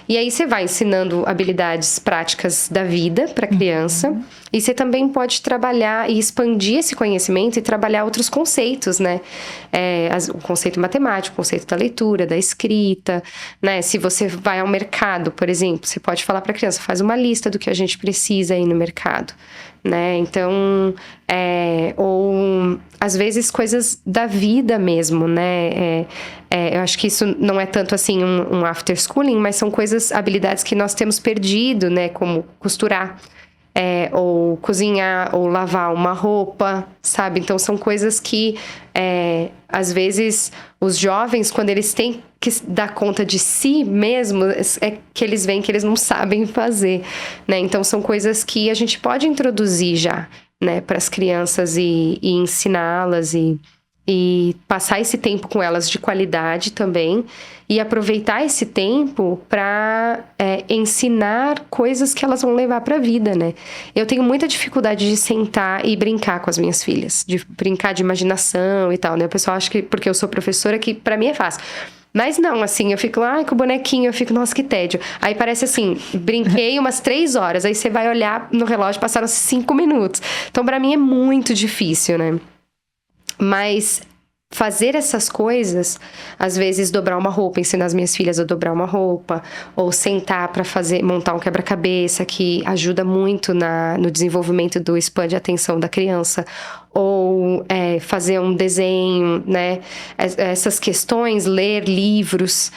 E aí, você vai ensinando habilidades práticas da vida para a criança. E você também pode trabalhar e expandir esse conhecimento e trabalhar outros conceitos, né? O conceito matemático, o conceito da leitura, da escrita, né? Se você vai ao mercado, por exemplo, você pode falar para a criança, faz uma lista do que a gente precisa aí no mercado, né? Então, ou às vezes coisas da vida mesmo, né? Eu acho que isso não é tanto assim um after schooling, mas são habilidades que nós temos perdido, né? Como costurar, ou cozinhar, ou lavar uma roupa, sabe? Então, são coisas que, às vezes, os jovens, quando eles têm que dar conta de si mesmo, é que eles veem que eles não sabem fazer, né? Então, são coisas que a gente pode introduzir já, né? Para as crianças e ensiná-las e passar esse tempo com elas de qualidade também, e aproveitar esse tempo para ensinar coisas que elas vão levar para a vida, né? Eu tenho muita dificuldade de sentar e brincar com as minhas filhas, de brincar de imaginação e tal, né? O pessoal acha que, porque eu sou professora, que para mim é fácil. Mas não, assim, eu fico lá com o bonequinho, eu fico, nossa, que tédio. Aí parece assim, brinquei umas 3 horas, aí você vai olhar no relógio, passaram 5 minutos. Então, pra mim é muito difícil, né? Mas fazer essas coisas, às vezes dobrar uma roupa, ensinar as minhas filhas a dobrar uma roupa, ou sentar para montar um quebra-cabeça, que ajuda muito no desenvolvimento do span de atenção da criança, ou fazer um desenho, né? Essas questões, ler livros,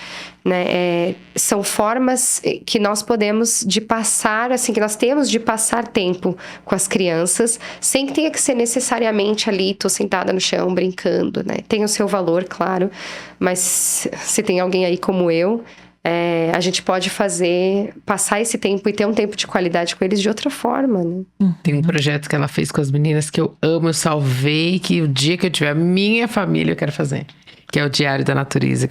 né? São formas que nós podemos de passar, assim, que nós temos de passar tempo com as crianças, sem que tenha que ser necessariamente ali, tô sentada no chão, brincando, né? Tem o seu valor, claro, mas se tem alguém aí como eu, a gente pode passar esse tempo e ter um tempo de qualidade com eles de outra forma, né? Tem um projeto que ela fez com as meninas que eu amo, eu salvei, que o dia que eu tiver a minha família eu quero fazer. Que é o Diário da Natureza.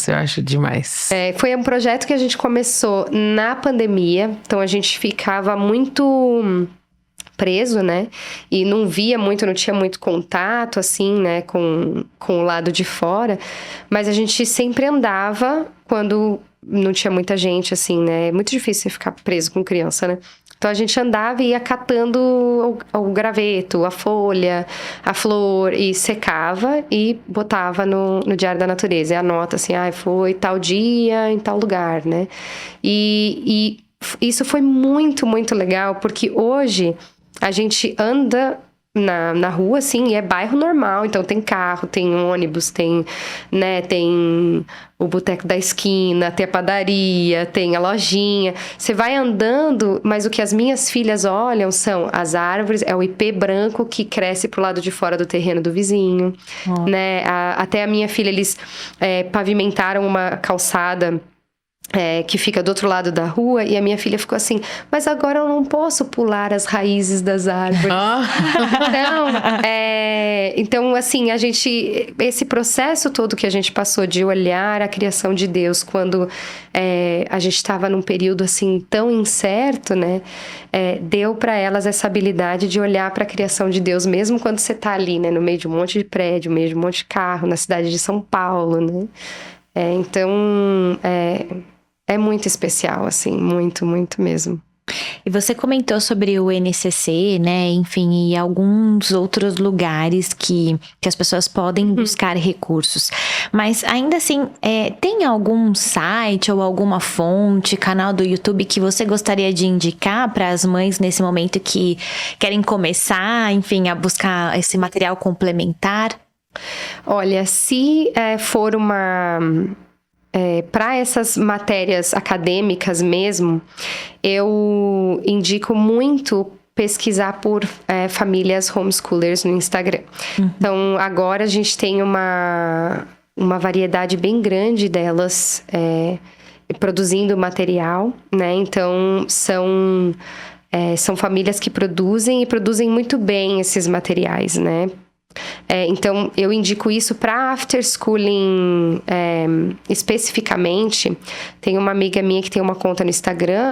Eu acho demais. Foi um projeto que a gente começou na pandemia, então a gente ficava muito preso, né? E não tinha muito contato, assim, né? Com o lado de fora. Mas a gente sempre andava quando não tinha muita gente, assim, né? É muito difícil você ficar preso com criança, né? Então, a gente andava e ia catando o graveto, a folha, a flor, e secava e botava no Diário da Natureza. E anota assim, foi tal dia em tal lugar, né? E isso foi muito, muito legal, porque hoje a gente anda na rua, assim, e é bairro normal. Então, tem carro, tem ônibus, tem o boteco da esquina, tem a padaria, tem a lojinha. Você vai andando, mas o que as minhas filhas olham são as árvores, é o ipê branco que cresce pro lado de fora do terreno do vizinho, né? Até a minha filha, eles pavimentaram uma calçada que fica do outro lado da rua, e a minha filha ficou assim, mas agora eu não posso pular as raízes das árvores. Então, assim, esse processo todo que a gente passou de olhar a criação de Deus quando a gente estava num período assim tão incerto, né? Deu para elas essa habilidade de olhar para a criação de Deus, mesmo quando você tá ali, né? No meio de um monte de prédio, no meio de um monte de carro, na cidade de São Paulo, né? Então, é muito especial, assim, muito, muito mesmo. E você comentou sobre o NCC, né? Enfim, e alguns outros lugares que as pessoas podem buscar recursos. Mas ainda assim, tem algum site ou alguma fonte, canal do YouTube que você gostaria de indicar para as mães nesse momento que querem começar, enfim, a buscar esse material complementar? Olha, se for para essas matérias acadêmicas mesmo, eu indico muito pesquisar por famílias homeschoolers no Instagram. Então, agora a gente tem uma variedade bem grande delas produzindo material, né? Então, são famílias que produzem muito bem esses materiais, né? Então, eu indico isso para after schooling especificamente. Tem uma amiga minha que tem uma conta no Instagram.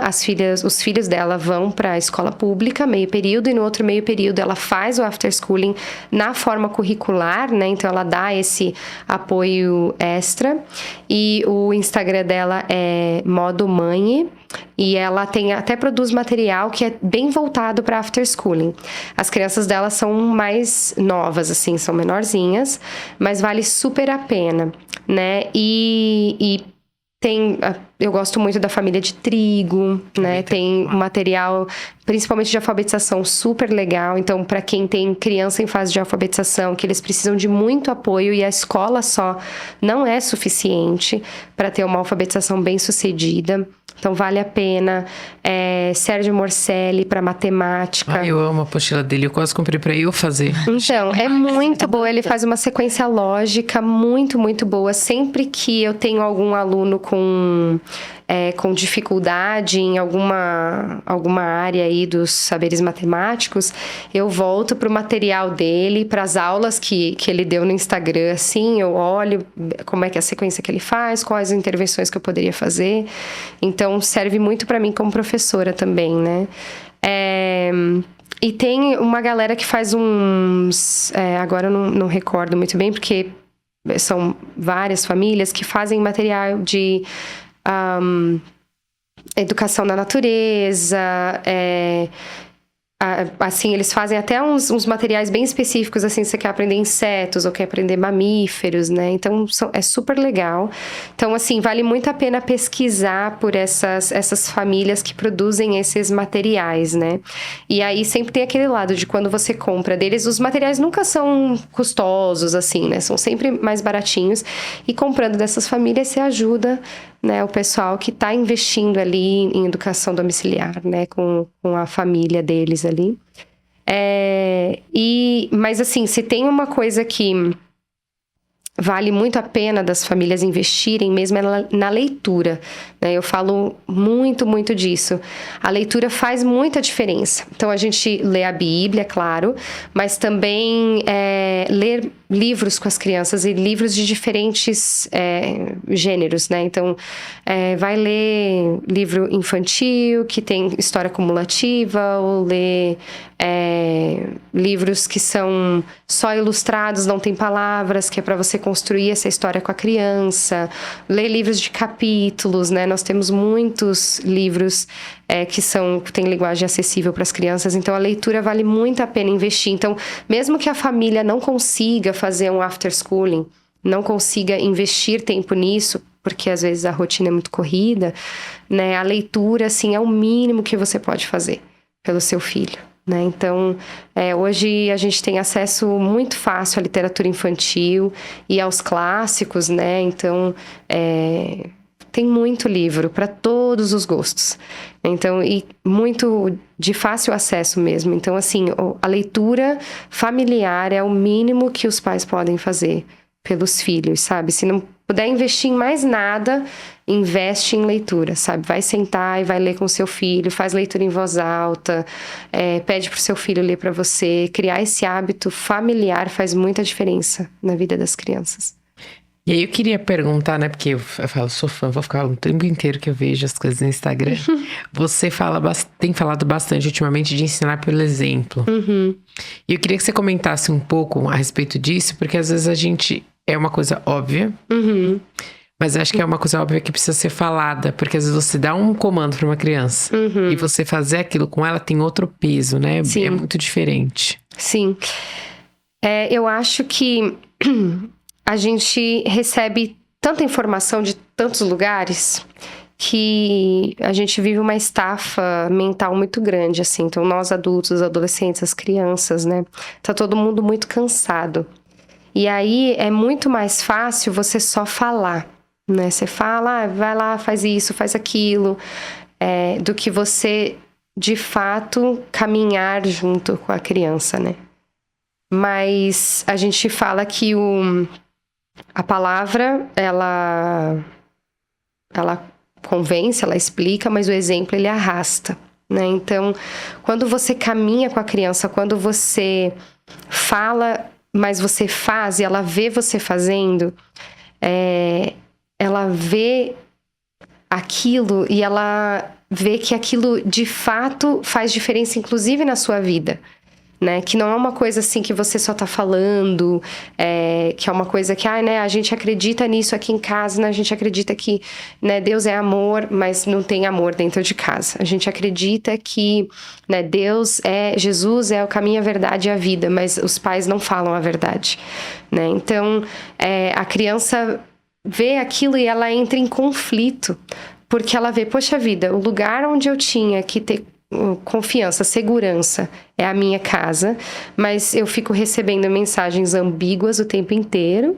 Os filhos dela vão para a escola pública, meio período, e no outro meio período ela faz o after schooling na forma curricular, né? Então, ela dá esse apoio extra. E o Instagram dela é Modo Mãe. E ela até produz material que é bem voltado para after schooling. As crianças dela são mais novas, assim, são menorzinhas, mas vale super a pena, né? E eu gosto muito da família de trigo, né? Tem material, principalmente de alfabetização, super legal. Então, para quem tem criança em fase de alfabetização, que eles precisam de muito apoio e a escola só não é suficiente para ter uma alfabetização bem sucedida. Então, vale a pena. Sérgio Morcelli para matemática. Eu amo a apostila dele, eu quase comprei para eu fazer. Então, é muito boa. Ele faz uma sequência lógica muito, muito boa. Sempre que eu tenho algum aluno com dificuldade em alguma área aí dos saberes matemáticos, eu volto pro material dele, para as aulas que ele deu no Instagram, assim, eu olho como é que é a sequência que ele faz, quais as intervenções que eu poderia fazer. Então, serve muito para mim como professora também, né? E tem uma galera que faz uns... agora eu não recordo muito bem, porque são várias famílias que fazem material de educação da natureza, assim, eles fazem até uns materiais bem específicos, assim, se você quer aprender insetos ou quer aprender mamíferos, né? Então, é super legal. Então, assim, vale muito a pena pesquisar por essas famílias que produzem esses materiais, né? E aí, sempre tem aquele lado de quando você compra deles, os materiais nunca são custosos, assim, né? São sempre mais baratinhos. E comprando dessas famílias, você ajuda, né, o pessoal que está investindo ali em educação domiciliar, né, com a família deles ali. Mas assim, se tem uma coisa que vale muito a pena das famílias investirem mesmo na leitura, né? Eu falo muito, muito disso. A leitura faz muita diferença. Então, a gente lê a Bíblia, claro, mas também ler livros com as crianças e livros de diferentes gêneros, né? Então, vai ler livro infantil, que tem história cumulativa, ou ler livros que são só ilustrados, não tem palavras, que é para você construir essa história com a criança. Ler livros de capítulos, né? Nós temos muitos livros que têm linguagem acessível para as crianças. Então, a leitura vale muito a pena investir. Então, mesmo que a família não consiga fazer um after schooling, não consiga investir tempo nisso, porque às vezes a rotina é muito corrida, né? A leitura, assim, é o mínimo que você pode fazer pelo seu filho, né? Então, hoje a gente tem acesso muito fácil à literatura infantil e aos clássicos, né? Então, tem muito livro para todos os gostos. Então, e muito de fácil acesso mesmo. Então, assim, a leitura familiar é o mínimo que os pais podem fazer pelos filhos, sabe? Se não puder investir em mais nada, investe em leitura, sabe? Vai sentar e vai ler com seu filho, faz leitura em voz alta, pede pro seu filho ler para você. Criar esse hábito familiar faz muita diferença na vida das crianças. E aí eu queria perguntar, né, porque eu falo, sou fã, vou ficar o tempo inteiro que eu vejo as coisas no Instagram. Você tem falado bastante ultimamente de ensinar pelo exemplo. E eu queria que você comentasse um pouco a respeito disso, porque às vezes é uma coisa óbvia, Mas eu acho que é uma coisa óbvia que precisa ser falada, porque às vezes você dá um comando para uma criança e você fazer aquilo com ela tem outro peso, né? Sim. É muito diferente. Sim. Eu acho que a gente recebe tanta informação de tantos lugares que a gente vive uma estafa mental muito grande, assim. Então, nós adultos, os adolescentes, as crianças, né? Tá todo mundo muito cansado. E aí, é muito mais fácil você só falar, né? Você fala, vai lá, faz isso, faz aquilo, do que você, de fato, caminhar junto com a criança, né? Mas a gente fala que a palavra, ela convence, ela explica, mas o exemplo, ele arrasta, né? Então, quando você caminha com a criança, quando você fala, mas você faz, e ela vê você fazendo, ela vê aquilo e ela vê que aquilo, de fato, faz diferença, inclusive na sua vida. Né? Que não é uma coisa assim que você só tá falando, que é uma coisa que né, a gente acredita nisso aqui em casa, né? A gente acredita que, né, Deus é amor, mas não tem amor dentro de casa. A gente acredita que, né, Jesus é o caminho, a verdade e a vida, mas os pais não falam a verdade, né? Então, a criança vê aquilo e ela entra em conflito, porque ela vê, poxa vida, o lugar onde eu tinha que ter confiança, segurança é a minha casa, mas eu fico recebendo mensagens ambíguas o tempo inteiro,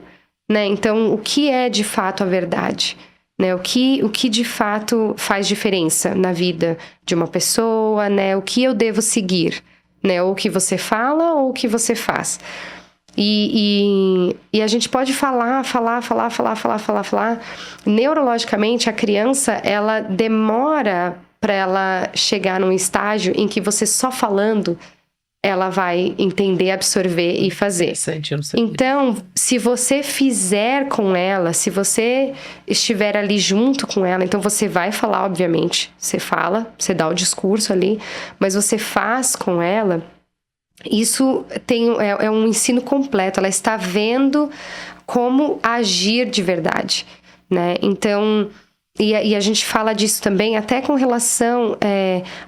né? Então, o que é de fato a verdade? Né? O que de fato faz diferença na vida de uma pessoa, né? O que eu devo seguir, né? Ou o que você fala ou o que você faz. E a gente pode falar. Neurologicamente, a criança, ela demora para ela chegar num estágio em que você só falando, ela vai entender, absorver e fazer. Interessante, eu não sabia. Então, se você fizer com ela, se você estiver ali junto com ela, então você vai falar, obviamente. Você fala, você dá o discurso ali, mas você faz com ela. Isso é um ensino completo. Ela está vendo como agir de verdade, né? Então... E a gente fala disso também até com relação,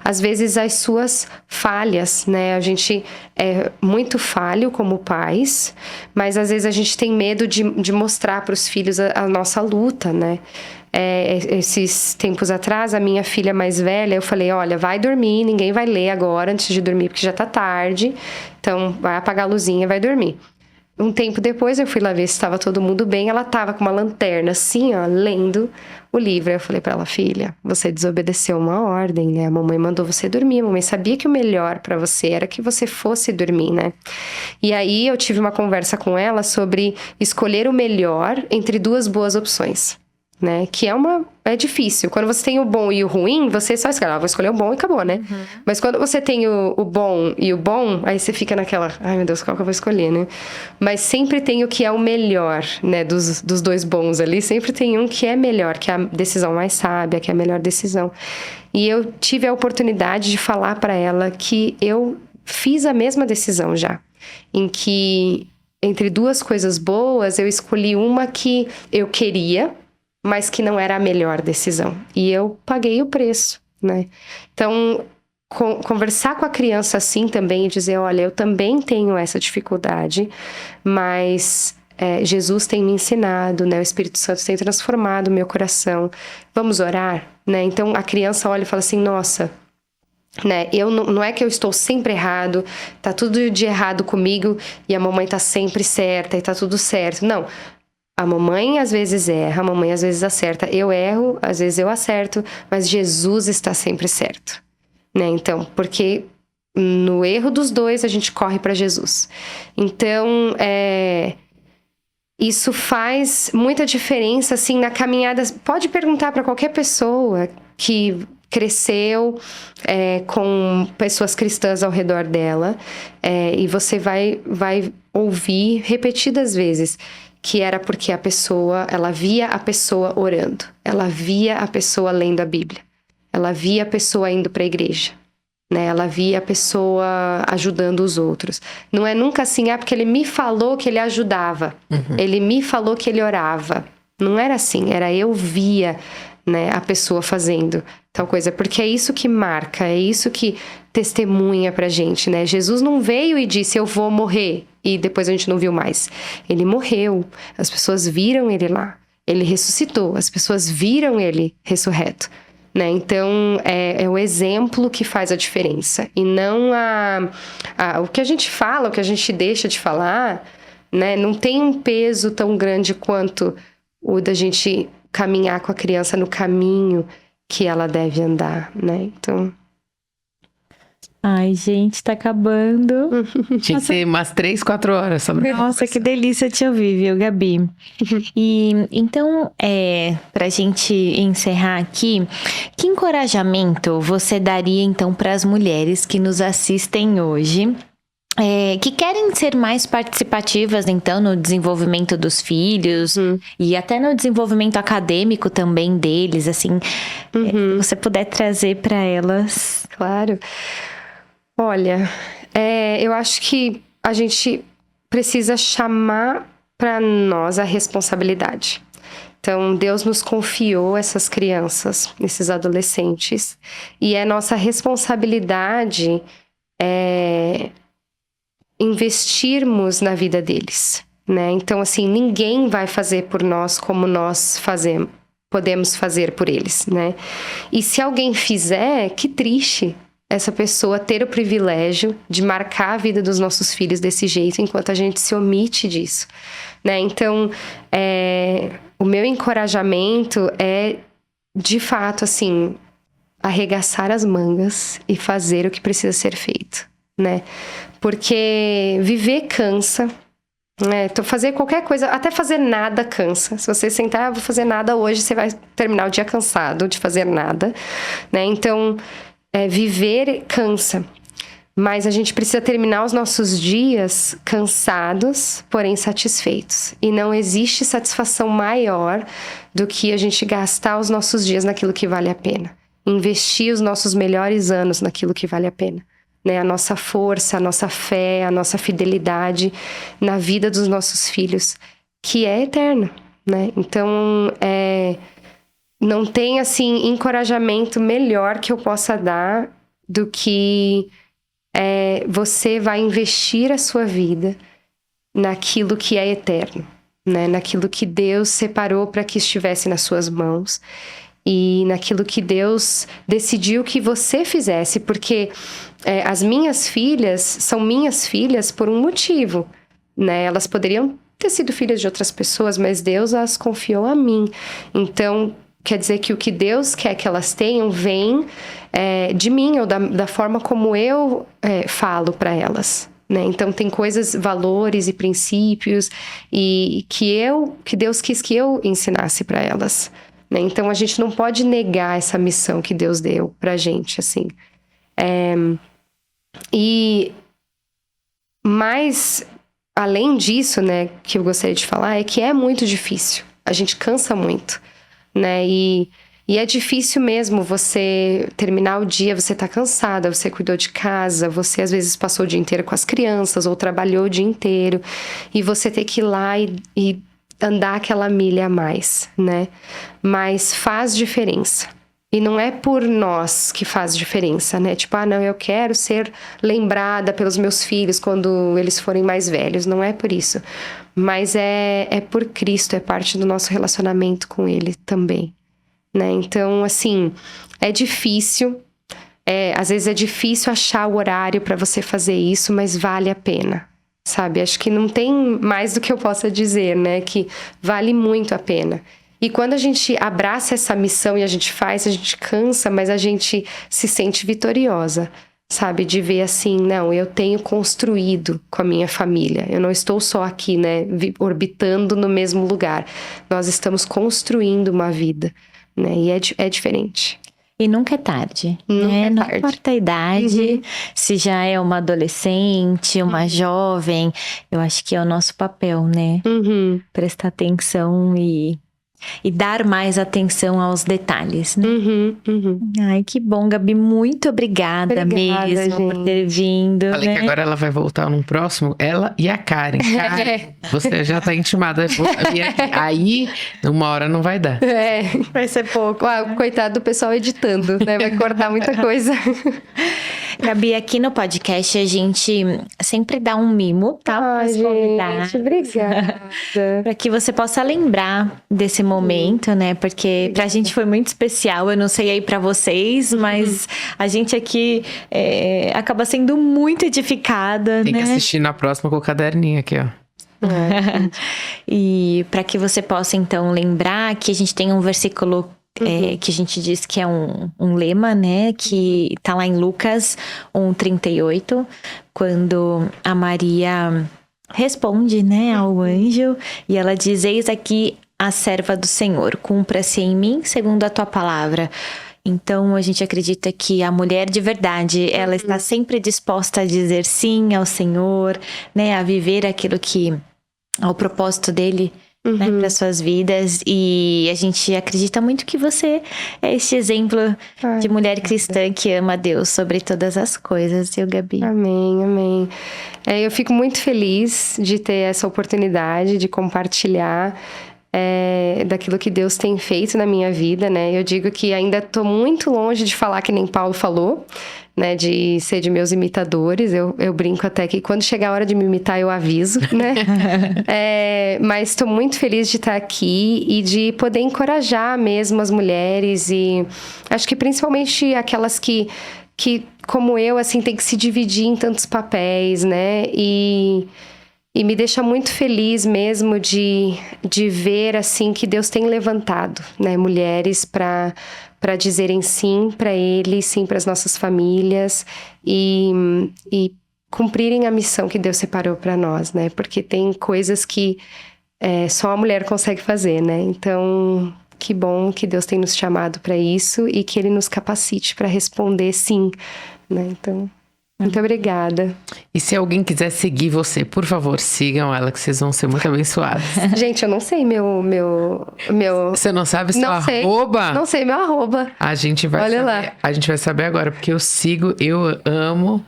às vezes, às suas falhas, né? A gente é muito falho como pais, mas às vezes a gente tem medo de mostrar para os filhos a nossa luta, né? Esses tempos atrás, a minha filha mais velha, eu falei, olha, vai dormir, ninguém vai ler agora antes de dormir, porque já tá tarde, então vai apagar a luzinha e vai dormir. Um tempo depois, eu fui lá ver se estava todo mundo bem. Ela tava com uma lanterna, assim, ó, lendo o livro. Eu falei pra ela, filha, você desobedeceu uma ordem, né? A mamãe mandou você dormir. A mamãe sabia que o melhor pra você era que você fosse dormir, né? E aí, eu tive uma conversa com ela sobre escolher o melhor entre duas boas opções, né? Que é difícil. Quando você tem o bom e o ruim, você só escolhe, vou escolher o bom e acabou, né? Uhum. Mas quando você tem o bom e o bom, aí você fica naquela, ai meu Deus, qual que eu vou escolher, né? Mas sempre tem o que é o melhor, né? Dos dois bons ali, sempre tem um que é melhor, que é a decisão mais sábia, que é a melhor decisão. E eu tive a oportunidade de falar pra ela que eu fiz a mesma decisão já, em que entre duas coisas boas, eu escolhi uma que eu queria, mas que não era a melhor decisão. E eu paguei o preço, né? Então, conversar com a criança assim também e dizer, olha, eu também tenho essa dificuldade, mas Jesus tem me ensinado, né? O Espírito Santo tem transformado o meu coração. Vamos orar, né? Então, a criança olha e fala assim, nossa, né? Não é que eu estou sempre errado, tá tudo de errado comigo e a mamãe tá sempre certa e tá tudo certo. Não. A mamãe às vezes erra, a mamãe às vezes acerta. Eu erro, às vezes eu acerto, mas Jesus está sempre certo, né? Então, porque no erro dos dois a gente corre para Jesus. Então, isso faz muita diferença, assim, na caminhada. Pode perguntar para qualquer pessoa que cresceu com pessoas cristãs ao redor dela, e você vai ouvir repetidas vezes que era porque ela via a pessoa orando, ela via a pessoa lendo a Bíblia, ela via a pessoa indo para a igreja, né? Ela via a pessoa ajudando os outros. Não é nunca assim, porque ele me falou que ele ajudava, ele me falou que ele orava, Não era assim, era eu via, né, a pessoa fazendo tal coisa, porque é isso que marca, é isso que testemunha pra gente, né? Jesus não veio e disse, eu vou morrer, e depois a gente não viu mais. Ele morreu, as pessoas viram ele lá. Ele ressuscitou, as pessoas viram ele ressurreto, né? Então, é o exemplo que faz a diferença. E não o que a gente fala, o que a gente deixa de falar, né? Não tem um peso tão grande quanto o da gente caminhar com a criança no caminho que ela deve andar, né? Então... Ai, gente, tá acabando. Tinha que ser umas 3, 4 horas sobre Nossa, que delícia te ouvir, viu, Gabi? E então, pra gente encerrar aqui, que encorajamento você daria então para as mulheres que nos assistem hoje? Que querem ser mais participativas, então, no desenvolvimento dos filhos e até no desenvolvimento acadêmico também deles, assim, se você puder trazer para elas. Claro. Olha, eu acho que a gente precisa chamar para nós a responsabilidade. Então, Deus nos confiou essas crianças, esses adolescentes, e é nossa responsabilidade investirmos na vida deles, né? Então, assim, ninguém vai fazer por nós como nós podemos fazer por eles, né? E se alguém fizer, que triste essa pessoa ter o privilégio de marcar a vida dos nossos filhos desse jeito, enquanto a gente se omite disso, né? Então, o meu encorajamento é, de fato, assim, arregaçar as mangas e fazer o que precisa ser feito, né? Porque viver cansa, né? Então, fazer qualquer coisa, até fazer nada cansa. Se você sentar, vou fazer nada hoje, você vai terminar o dia cansado de fazer nada, né? Então, viver cansa. Mas a gente precisa terminar os nossos dias cansados, porém satisfeitos. E não existe satisfação maior do que a gente gastar os nossos dias naquilo que vale a pena. Investir os nossos melhores anos naquilo que vale a pena. Né? A nossa força, a nossa fé, a nossa fidelidade na vida dos nossos filhos, que é eterna, né? Então, não tem, assim, encorajamento melhor que eu possa dar do que você vai investir a sua vida naquilo que é eterno, né? Naquilo que Deus separou para que estivesse nas suas mãos e naquilo que Deus decidiu que você fizesse, porque as minhas filhas são minhas filhas por um motivo, né? Elas poderiam ter sido filhas de outras pessoas, mas Deus as confiou a mim. Então, quer dizer que o que Deus quer que elas tenham vem de mim, ou da forma como eu falo para elas, né? Então, tem coisas, valores e princípios e que Deus quis que eu ensinasse para elas, né? Então, a gente não pode negar essa missão que Deus deu pra gente, assim. Mas, além disso, né, que eu gostaria de falar, é que é muito difícil. A gente cansa muito, né? E é difícil mesmo você terminar o dia, você tá cansada, você cuidou de casa, você às vezes passou o dia inteiro com as crianças ou trabalhou o dia inteiro, e você ter que ir lá e andar aquela milha a mais, né? Mas faz diferença. E não é por nós que faz diferença, né? Tipo, não, eu quero ser lembrada pelos meus filhos quando eles forem mais velhos. Não é por isso. Mas é por Cristo, é parte do nosso relacionamento com Ele também, né? Então, assim, é difícil. Às vezes é difícil achar o horário para você fazer isso, mas vale a pena, sabe? Acho que não tem mais do que eu possa dizer, né? Que vale muito a pena. E quando a gente abraça essa missão e a gente faz, a gente cansa, mas a gente se sente vitoriosa, sabe? De ver assim, não, eu tenho construído com a minha família. Eu não estou só aqui, né, orbitando no mesmo lugar. Nós estamos construindo uma vida, né? E é diferente. E nunca é tarde, Nunca né? é Não tarde. importa a idade, se já é uma adolescente, uma jovem, eu acho que é o nosso papel, né? Prestar atenção e E dar mais atenção aos detalhes, né? Uhum. Ai, que bom, Gabi. Muito obrigada mesmo por gente. ter vindo. Falei né? que agora ela vai voltar num próximo, ela e a Karen. Karen, você já tá intimada. Aí, uma hora não vai dar. É. Vai ser pouco. Coitado do pessoal editando, né? Vai cortar muita coisa. Gabi, aqui no podcast a gente sempre dá um mimo, tá? Ai, Pros convidados. gente, obrigada. Para que você possa lembrar desse momento, né? Porque pra gente foi muito especial. Eu não sei aí pra vocês, mas a gente aqui acaba sendo muito edificada, Tem né? que assistir na próxima com o caderninho aqui, ó. E para que você possa então lembrar que a gente tem um versículo que a gente diz que é um lema, né? Que tá lá em Lucas 1:38, quando a Maria responde, né, ao anjo, e ela diz: eis aqui a serva do Senhor, cumpra-se em mim segundo a tua palavra. Então a gente acredita que a mulher de verdade, ela está sempre disposta a dizer sim ao Senhor, né, a viver aquilo que ao propósito dele, né, para suas vidas. E a gente acredita muito que você é este exemplo de mulher cristã que ama a Deus sobre todas as coisas, viu, Gabi? Amém. Eu fico muito feliz de ter essa oportunidade de compartilhar daquilo que Deus tem feito na minha vida, né? Eu digo que ainda estou muito longe de falar que nem Paulo falou, né? De ser de meus imitadores. Eu brinco até que quando chegar a hora de me imitar, eu aviso, né? Mas estou muito feliz de estar aqui e de poder encorajar mesmo as mulheres, e acho que principalmente aquelas que como eu, assim, tem que se dividir em tantos papéis, né? E me deixa muito feliz mesmo de ver, assim, que Deus tem levantado, né, mulheres para dizerem sim para Ele, sim para as nossas famílias e cumprirem a missão que Deus separou para nós, né? Porque tem coisas que só a mulher consegue fazer, né? Então, que bom que Deus tem nos chamado para isso e que Ele nos capacite para responder sim, né? Então, muito obrigada. E se alguém quiser seguir você, por favor, sigam ela, que vocês vão ser muito abençoados. Gente, eu não sei meu... Você não sabe seu Não sei. arroba? Não sei meu arroba. A gente vai Olha saber. lá. A gente vai saber agora, porque eu sigo, eu amo.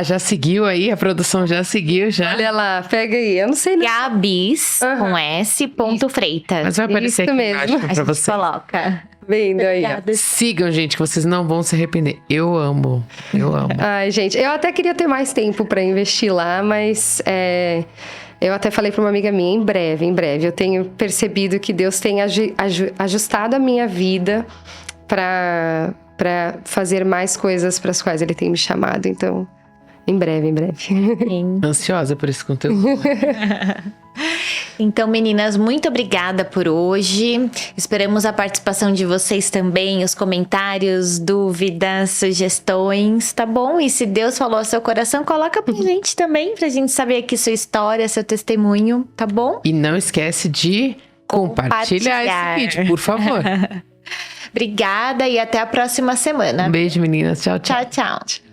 Já seguiu aí? A produção já seguiu, já. Olha lá, pega aí. Eu não sei não. Gabis, com S, ponto Freitas. Mas vai aparecer Isso aqui mesmo. embaixo A pra gente você. coloca. Vendo aí, ó. Obrigada. Sigam, gente, que vocês não vão se arrepender. Eu amo. Ai, gente, eu até queria ter mais tempo pra investir lá, mas eu até falei pra uma amiga minha, em breve. Eu tenho percebido que Deus tem ajustado a minha vida pra fazer mais coisas para as quais Ele tem me chamado. Então, em breve. Sim. Ansiosa por esse conteúdo. Então, meninas, muito obrigada por hoje. Esperamos a participação de vocês também, os comentários, dúvidas, sugestões, tá bom? E se Deus falou ao seu coração, coloca pra gente também, pra gente saber aqui sua história, seu testemunho, tá bom? E não esquece de compartilhar esse vídeo, por favor. Obrigada e até a próxima semana. Um beijo, meninas. Tchau, tchau. Tchau, tchau.